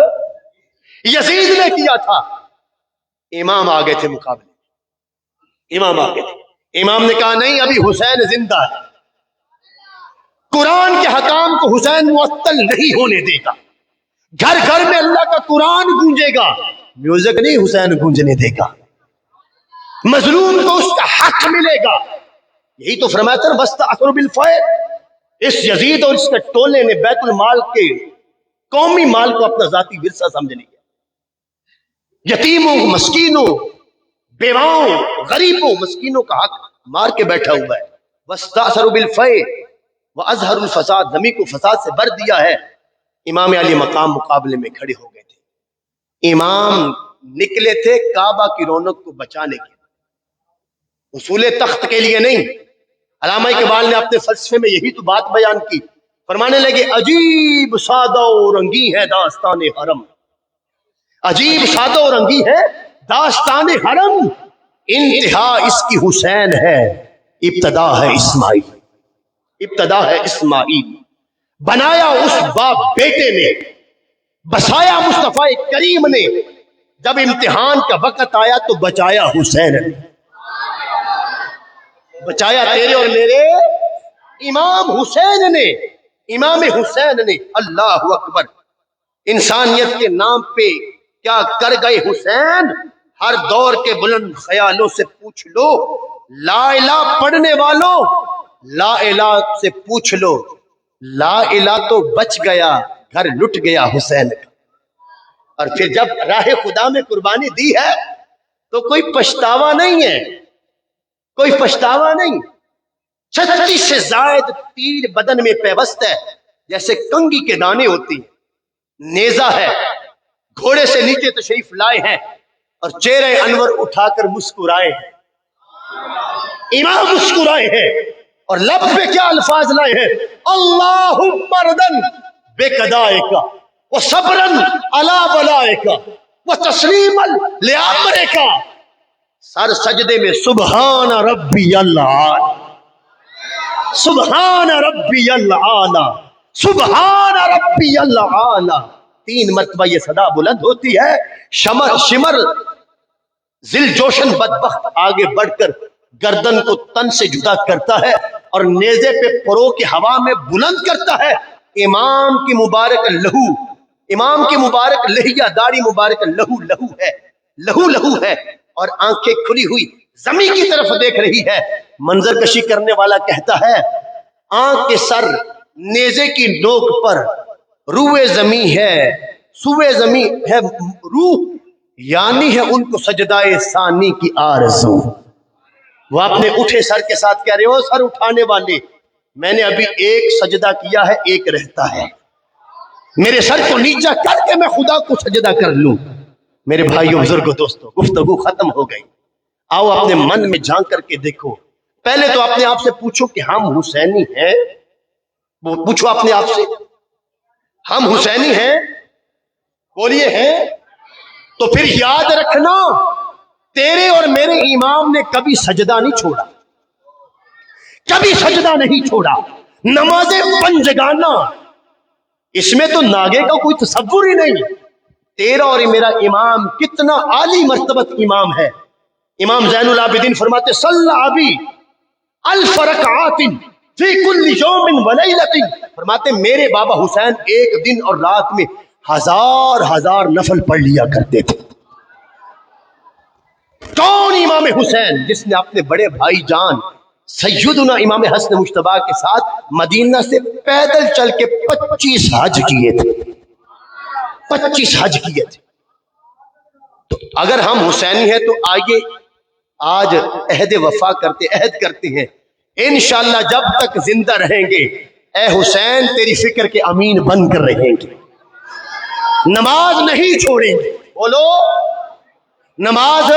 یزید نے کیا تھا. امام آگے تھے مقابلے, امام آگے تھے. امام نے کہا نہیں, ابھی حسین زندہ ہے, قرآن کے حکام کو حسین معطل نہیں ہونے دے گا. گھر گھر میں اللہ کا قرآن گونجے گا, میوزک نہیں حسین گونجنے دے گا. مظلوم کو اس کا حق ملے گا. یہی تو فرمایا تھا واستأثروا بالفیء. اس یزید اور اس کے ٹولے نے بیت المال کے قومی مال کو اپنا ذاتی ورثہ سمجھ لیا. یتیموں, مسکینوں, بیواؤں, غریبوں, مسکینوں کا حق مار کے بیٹھا ہوا ہے. واستأثروا بالفیء واظہروا الفساد, زمین کو فساد سے بھر دیا ہے. امام علی مقام مقابلے میں کھڑے ہو گئے تھے. امام نکلے تھے کعبہ کی رونق کو بچانے کے, اصول تخت کے لیے نہیں. علامہ اقبال نے اپنے فلسفے میں یہی تو بات بیان کی, فرمانے لگے عجیب سادہ و رنگی ہے داستان حرم, عجیب سادہ و رنگی ہے داستان حرم, انتہا اس کی حسین ہے, ابتدا ہے اسماعیل, ابتدا ہے اسماعیل. بنایا اس باپ بیٹے نے, بسایا مصطفیٰ کریم نے, جب امتحان کا وقت آیا تو بچایا حسین نے, بچایا تیرے اور میرے امام حسین نے, امام حسین نے. اللہ اکبر. انسانیت کے نام پہ کیا کر گئے حسین؟ ہر دور کے بلند خیالوں سے پوچھ لو, لا الہ پڑھنے والوں, لا الہ سے پوچھ لو, لا الہ تو بچ گیا, گھر لٹ گیا حسین کا. اور پھر جب راہ خدا میں قربانی دی ہے تو کوئی پچھتاوا نہیں ہے, کوئی پچھتاوا نہیں. 36 سے زائد تیر بدن میں پیوست ہے, جیسے کنگھی کے دانے ہوتی ہیں. نیزہ ہے, گھوڑے سے نیچے تشریف لائے ہیں اور چہرے انور اٹھا کر مسکرائے ہیں. امام مسکرائے ہیں اور لب پہ کیا الفاظ لائے ہیں؟ اللہم ردن بے قدائک و صبرن علی بلائک و تسلیما لامرک. سر سجدے میں سبحان ربی اللہ، سبحان ربی العالی، سبحان ربی العالی. 3 مرتبہ یہ صدا بلند ہوتی ہے. شمر ذل جوشن بدبخت آگے بڑھ کر گردن کو تن سے جدا کرتا ہے اور نیزے پہ پرو کے ہوا میں بلند کرتا ہے. امام کی مبارک لہو، امام کی مبارک لہیہ داڑھی مبارک لہو لہو ہے، لہو لہو ہے، اور آنکھیں کھلی ہوئی زمین کی طرف دیکھ رہی ہے. منظر کشی کرنے والا کہتا ہے آنکھ کے سر نیزے کی نوک پر، روئے زمین ہے، سوئے زمین ہے روح، یعنی ہے ان کو سجدائے ثانی کی آرزو. وہ اپنے اٹھے سر کے ساتھ کہہ رہے ہو سر اٹھانے والے، میں نے ابھی ایک سجدہ کیا ہے، ایک رہتا ہے، میرے سر کو نیچا کر کے میں خدا کو سجدہ کر لوں. میرے بھائیوں بزرگوں دوستوں، گفتگو ختم ہو گئی. آؤ اپنے من میں جھانک کر کے دیکھو. پہلے تو اپنے آپ سے پوچھو کہ ہم حسینی ہیں؟ وہ پوچھو اپنے آپ سے، ہم حسینی ہیں؟ بولیے ہیں. تو پھر یاد رکھنا تیرے اور میرے امام نے کبھی سجدہ نہیں چھوڑا، کبھی سجدہ نہیں چھوڑا. نماز پنجگانہ، اس میں تو ناگے کا کوئی تصور ہی نہیں. تیرا اور میرا امام کتنا عالی مرتبت امام ہے. امام زین العابدین فرماتے صلی ابی الف رکعات فی کل یوم و لیلۃ، فرماتے میرے بابا حسین ایک دن اور رات میں 1000 نفل پڑھ لیا کرتے تھے. کون امام حسین؟ جس نے اپنے بڑے بھائی جان سیدنا امام حسن مجتبیٰ کے ساتھ مدینہ سے پیدل چل کے 25 حج کیے تھے، 25 حج کیے تھے. تو اگر ہم حسینی ہیں تو آئیے آج عہد وفا کرتے، عہد کرتے ہیں انشاءاللہ جب تک زندہ رہیں گے اے حسین تیری فکر کے امین بن کر رہیں گے، نماز نہیں چھوڑیں گے. بولو نماز.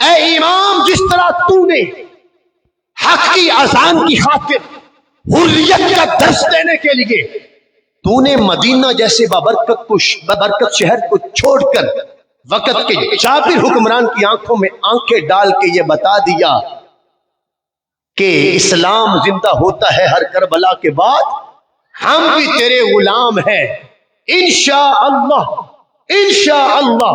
اے امام جس طرح تو نے حق کی اذان کی خاطر حریت کا درس دینے کے لیے تو نے مدینہ جیسے بابرکت شہر کو چھوڑ کر وقت کے جابر حکمران کی آنکھوں میں آنکھیں ڈال کے یہ بتا دیا کہ اسلام زندہ ہوتا ہے ہر کربلا کے بعد، ہم بھی تیرے غلام ہیں. انشاءاللہ انشاءاللہ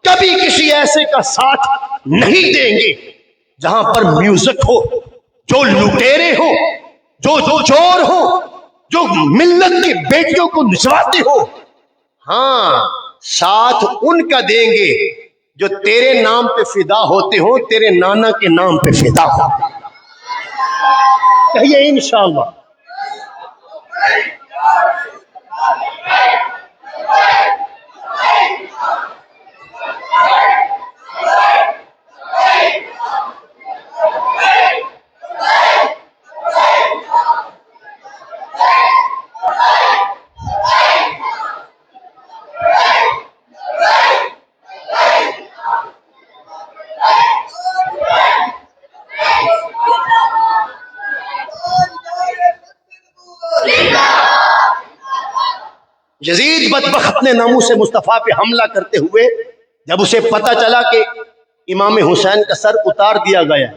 کبھی کسی ایسے کا ساتھ نہیں دیں گے جہاں پر میوزک ہو، جو لٹیرے ہو، جو چور ہو، جو ملت کی بیٹیوں کو نچواتے ہو. ہاں ساتھ ان کا دیں گے جو تیرے نام پہ فدا ہوتے ہو، تیرے نانا کے نام پہ فدا ہو. کہیے انشاءاللہ. یزید بدبخت اپنے ناموس مصطفیٰ پہ حملہ کرتے ہوئے جب اسے پتا چلا کہ امام حسین کا سر اتار دیا گیا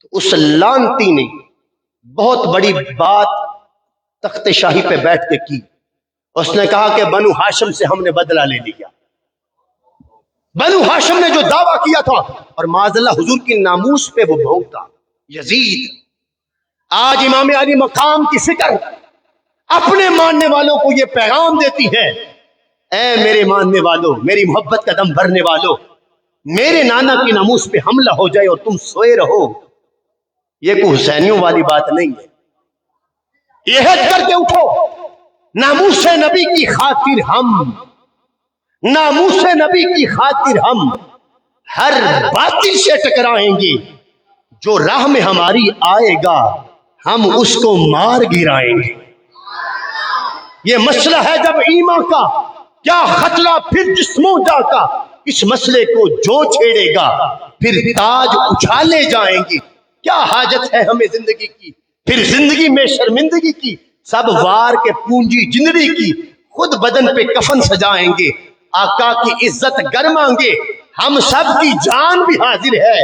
تو اس لعنتی نے بہت بڑی بات تخت شاہی پہ بیٹھ کے کی. اس نے کہا کہ بنو ہاشم سے ہم نے بدلہ لے لیا. بنو ہاشم نے جو دعویٰ کیا تھا اور معاذ اللہ حضور کی ناموس پہ وہ بھونکتا. یزید آج امام علی مقام کی فکر اپنے ماننے والوں کو یہ پیغام دیتی ہے اے میرے ماننے والوں، میری محبت کا دم بھرنے والوں، میرے نانا کی ناموس پہ حملہ ہو جائے اور تم سوئے رہو، یہ کوئی حسینیوں والی بات نہیں ہے. یہ عہد کر کے اٹھو ناموس نبی کی خاطر ہم، ناموس نبی کی خاطر ہم ہر باطل سے ٹکرائیں گے، جو راہ میں ہماری آئے گا ہم اس کو مار گرائیں گے. یہ مسئلہ ہے جب ایمان کا، کیا خطرہ پھر جسموں جا کا، اس مسئلے کو جو چھیڑے گا پھر تاج اچھالے جائیں گے. کیا حاجت ہے ہمیں زندگی کی، پھر زندگی میں شرمندگی کی. سب وار کے پونجی جنری کی، خود بدن پہ کفن سجائیں گے. آقا کی عزت گرمائیں گے، ہم سب کی جان بھی حاضر ہے.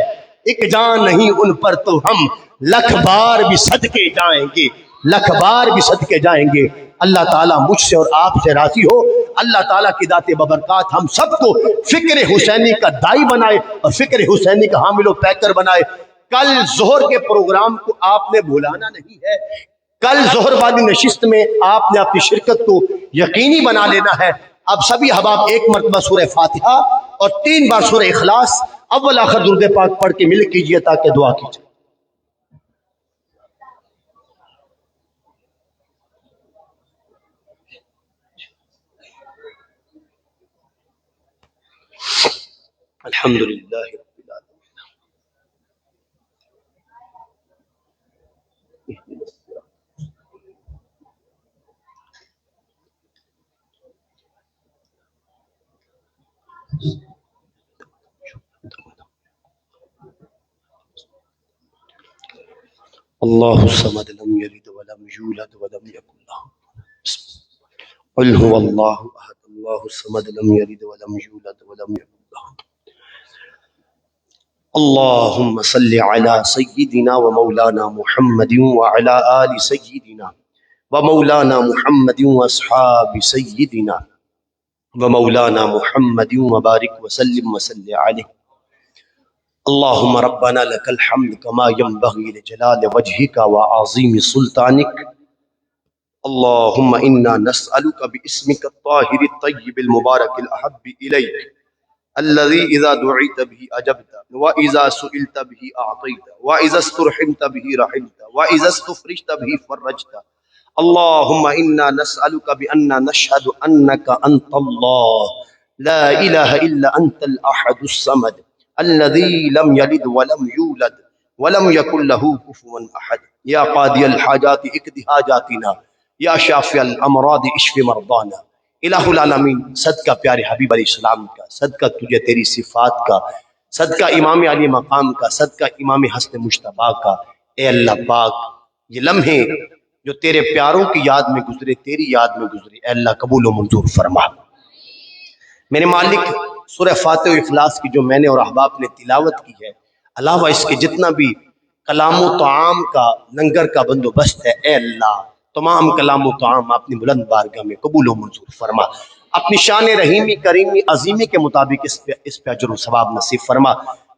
ایک جان نہیں ان پر تو ہم لکھ بار بھی صدقے جائیں گے، لکھ بار بھی صدقے جائیں گے. اللہ تعالیٰ مجھ سے اور آپ سے راضی ہو. اللہ تعالیٰ کی ذات ببرکات ہم سب کو فکر حسینی کا دائی بنائے اور فکر حسینی کا حامل و پیکر بنائے. کل ظہر کے پروگرام کو آپ نے بھولانا نہیں ہے. کل ظہر والی نشست میں آپ نے اپنی شرکت کو یقینی بنا لینا ہے. اب سبھی احباب ایک مرتبہ سورہ فاتحہ اور 3 بار سورہ اخلاص اول آخر درود پاک پڑھ کے مل کیجئے تاکہ دعا کیجئے. الحمدللہ رب العالمین. اللہ الصمد لم یلد ولم یولد ولم یکن له قل هو اللہ احد. اللہ الصمد لم یلد ولم یولد ولم یکن له. اللهم صل على سيدنا ومولانا محمد وعلى آل سيدنا ومولانا محمد واصحاب سيدنا ومولانا محمد وبارك وسلم وصل عليه. اللهم ربنا لك الحمد كما ينبغي لجلال وجهك وعظيم سلطانك. اللهم إنا نسألك باسمك الطاهر الطيب المبارك الأحب إليك الذي إذا دعيت به أجبت وإذا سئلت به أعطيت وإذا استرحمت به رحمت وإذا استفرجت به فرجت. اللهم إنا نسألك بأننا نشهد أنك أنت الله لا إله إلا أنت الأحد الصمد الذي لم يلد ولم يولد ولم يكن له كفوا أحد. يا قاضي الحاجات اقض حاجاتنا، یا شافی الامراض اشف مرضانا. الہ العالمین، صدقہ پیارے حبیب علیہ السلام کا، صدقہ تجھے تیری صفات کا، صدقہ امام علی مقام کا، صدقہ امام حسن مجتبیٰ کا. اے اللہ پاک، یہ لمحے جو تیرے پیاروں کی یاد میں گزرے، تیری یاد میں گزرے، اے اللہ قبول و منظور فرما. میرے مالک، سورہ فاتح و اخلاص کی جو میں نے اور احباب نے تلاوت کی ہے، علاوہ اس کے جتنا بھی کلام و طعام کا لنگر کا بندوبست ہے، اے اللہ تمام کلام و طعام اپنی بلند بارگاہ میں قبول و منظور فرما. اپنی شان رحیمی کریمی عظیمی کے مطابق اس پہ اجر و ثواب نصیب فرما.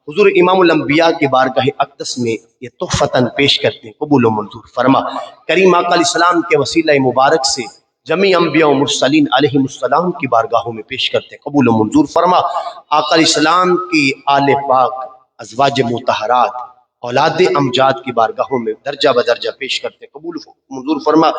حضور امام الانبیاء کی بارگاہ اقدس میں یہ تحفتاً پیش کرتے ہیں، قبول و منظور فرما. کریم آقا علیہ السلام کے وسیلہ مبارک سے جمیع انبیاء و مرسلین علیہم السلام کی بارگاہوں میں پیش کرتے ہیں، قبول و منظور فرما. آقا علیہ السلام کی آل پاک، ازواج مطہرات، اولاد امجاد کی بارگاہوں میں درجہ بدرجہ پیش کرتے، قبول منظور فرما.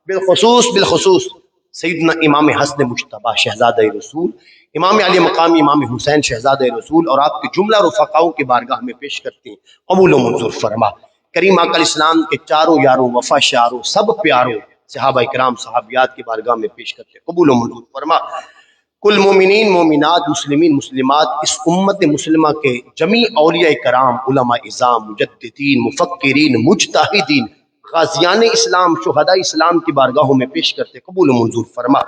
بالخصوص سیدنا امام حسن مجتبیٰ شہزادہ رسول، امام علی مقام امام حسین شہزادہ رسول اور آپ کے جملہ رفقاؤں کی بارگاہ میں پیش کرتے ہیں، قبول و منظور فرما. کریم آقا علیہ السلام کے چاروں یاروں، وفا شاروں، سب پیاروں صحابہ کرام صحابیات کی بارگاہ میں پیش کرتے، قبول و منظور فرما. کل مومنین مومنات مسلمین مسلمات، اس امت مسلمہ کے جمیع اولیاء کرام، علماء اعظام، مجددین، مفکرین، مجتہدین، غازیان اسلام، شہداء اسلام کی بارگاہوں میں پیش کرتے، قبول و منظور فرما.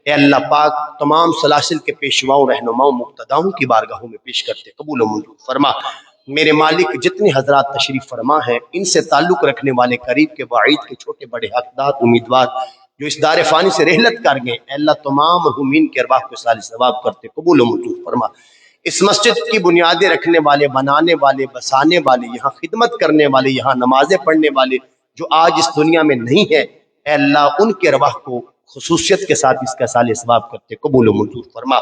اے اللہ پاک، تمام سلاسل کے پیشواؤں، رہنماؤں، مقتداؤں کی بارگاہوں میں پیش کرتے، قبول و منظور فرما. میرے مالک، جتنے حضرات تشریف فرما ہیں، ان سے تعلق رکھنے والے قریب کے بعید کے چھوٹے بڑے حقدار امیدوار جو اس دار فانی سے رحلت کر گئے، اے اللہ تمام مرحومین کے ارواح کو صالح ثواب کرتے، قبول و منظور فرما. اس مسجد کی بنیادیں رکھنے والے، بنانے والے، بسانے والے، یہاں خدمت کرنے والے، یہاں نمازیں پڑھنے والے جو آج اس دنیا میں نہیں ہے، اے اللہ ان کے ارواح کو خصوصیت کے ساتھ اس کا صالح ثواب کرتے، قبول و منظور فرما.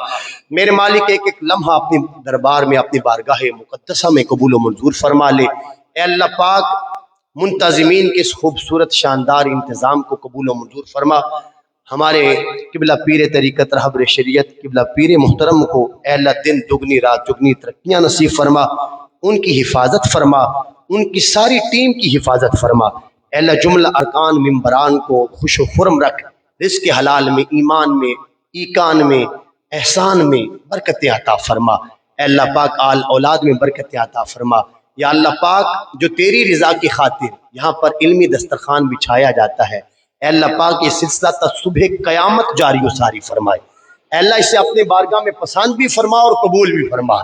میرے مالک، ایک ایک لمحہ اپنے دربار میں، اپنی بارگاہ مقدسہ میں قبول و منظور فرما لے. اے اللہ پاک، منتظمین کے اس خوبصورت شاندار انتظام کو قبول و منظور فرما. ہمارے قبلہ پیر طریقت رہبر شریعت قبلہ پیر محترم کو اے اللہ دن دگنی رات چگنی ترقیاں نصیب فرما، ان کی حفاظت فرما، ان کی ساری ٹیم کی حفاظت فرما. اے اللہ جملہ ارکان ممبران کو خوش و خرم رکھ، رزق حلال میں، ایمان میں، ایکان میں، احسان میں برکتیں عطا فرما، اے اللہ پاک آل اولاد میں برکتیں عطا فرما۔ یا اللہ پاک جو تیری رضا کی خاطر یہاں پر علمی دسترخوان بچھایا جاتا ہے، اے اللہ پاک یہ سلسلہ تا صبح قیامت جاری و ساری فرمائے۔ اے اللہ اسے اپنے بارگاہ میں پسند بھی فرما اور قبول بھی فرما،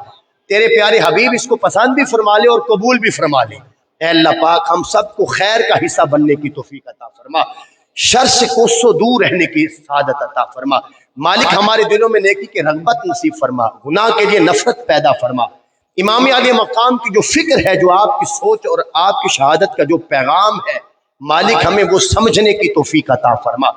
تیرے پیارے حبیب اس کو پسند بھی فرما لے اور قبول بھی فرما لے۔ اے اللہ پاک ہم سب کو خیر کا حصہ بننے کی توفیق عطا فرما، شر سے کوسوں دور رہنے کی سعادت عطا فرما۔ مالک ہمارے دلوں میں نیکی کے رغبت نصیب فرما، گناہ کے لیے نفرت پیدا فرما۔ امام علی مقام کی جو فکر ہے، جو آپ کی سوچ اور آپ کی شہادت کا جو پیغام ہے، مالک ہمیں وہ سمجھنے کی توفیق عطا فرما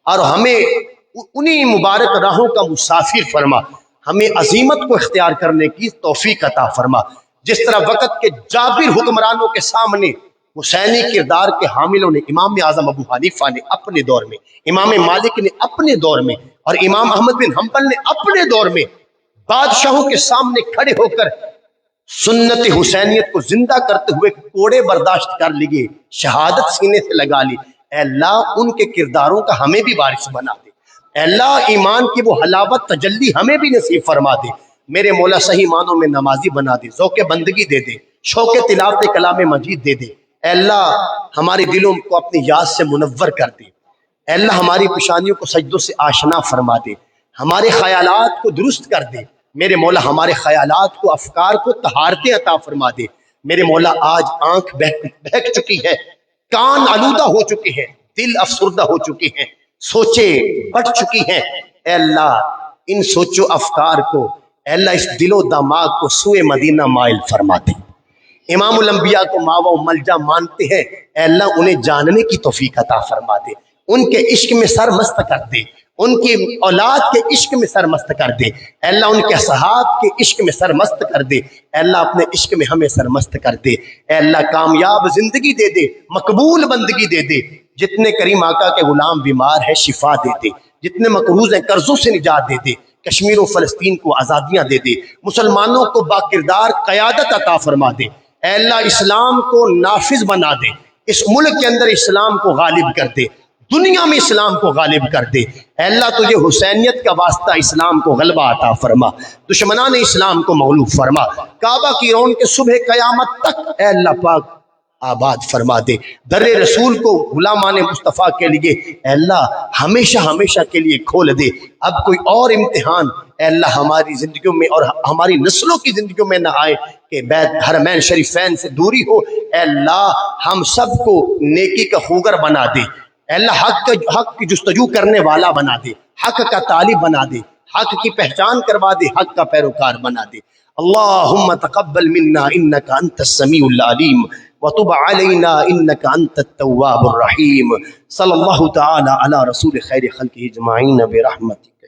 اور ہمیں انہی مبارک راہوں کا مسافر فرما، ہمیں عظیمت کو اختیار کرنے کی توفیق عطا فرما۔ جس طرح وقت کے جابر حکمرانوں کے سامنے حسینی کردار کے حاملوں نے، امام اعظم ابو حنیفہ نے اپنے دور میں، امام مالک نے اپنے دور میں اور امام احمد بن حنبل نے اپنے دور میں بادشاہوں کے سامنے کھڑے ہو کر سنت حسینیت کو زندہ کرتے ہوئے کوڑے برداشت کر لیے، شہادت سینے سے لگا لی۔ اے اللہ ان کے کرداروں کا ہمیں بھی وارث بنا دے، اے اللہ ایمان کی وہ حلاوت تجلی ہمیں بھی نصیب فرما دے۔ میرے مولا صحیح معنوں میں نمازی بنا دے، ذوق بندگی دے دے، شوق تلاوت کلام مجید دے دے۔ اے اللہ ہمارے دلوں کو اپنی یاد سے منور کر دے، اے اللہ ہماری پیشانیوں کو سجدوں سے آشنا فرما دے، ہمارے خیالات کو درست کر دے۔ میرے مولا ہمارے خیالات کو، افکار کو طہارتیں عطا فرما دے۔ میرے مولا آج آنکھ بہک چکی ہے، کان آلودہ ہو چکے ہیں، دل افسردہ ہو چکے ہیں، سوچیں بڑھ چکی ہیں۔ اے اللہ ان سوچو افکار کو، اے اللہ اس دل و دماغ کو سوئے مدینہ مائل فرما دے۔ امام الانبیاء کو ماوا و ملجا مانتے ہیں، اے اللہ انہیں جاننے کی توفیق عطا فرما دے، ان کے عشق میں سرمست کر دے، ان کی اولاد کے عشق میں سرمست کر دے، اے اللہ ان کے اصحاب کے عشق میں سرمست کر دے، اے اللہ اپنے عشق میں ہمیں سرمست کر دے۔ اے اللہ کامیاب زندگی دے دے، مقبول بندگی دے دے۔ جتنے کریم آقا کے غلام بیمار ہیں شفا دے دے، جتنے مقروض ہیں قرضوں سے نجات دے دے، کشمیر و فلسطین کو آزادیاں دے دے، مسلمانوں کو باکردار قیادت عطا فرما دے۔ اے اللہ اسلام کو نافذ بنا دے، اس ملک کے اندر اسلام کو غالب کر دے، دنیا میں اسلام کو غالب کر دے۔ اے اللہ تجھے حسینیت کا واسطہ اسلام کو غلبہ عطا فرما، دشمنان اسلام کو مغلوب فرما، کعبہ کی رون کے صبح قیامت تک اے اللہ پاک آباد فرما دے۔ در رسول کو غلامان مصطفیٰ کے لیے اے اللہ ہمیشہ ہمیشہ کے لیے کھول دے۔ اب کوئی اور امتحان اے اللہ ہماری زندگیوں میں اور ہماری نسلوں کی زندگیوں میں نہ آئے کہ بیت حرمین شریفین سے دوری ہو۔ اے اللہ ہم سب کو نیکی کا خوگر بنا دے، اے اللہ حق کی جستجو کرنے والا بنا دے، حق کا طالب بنا دے، حق کی پہچان کروا دے، حق کا پیروکار بنا دے۔ اللہم تقبل منا انکا انت السمیع العلیم وتب علینا انکا انت التواب الرحیم۔ صلی اللہ تعالی علی رسول خیر خلقہ اجمعین برحمتک۔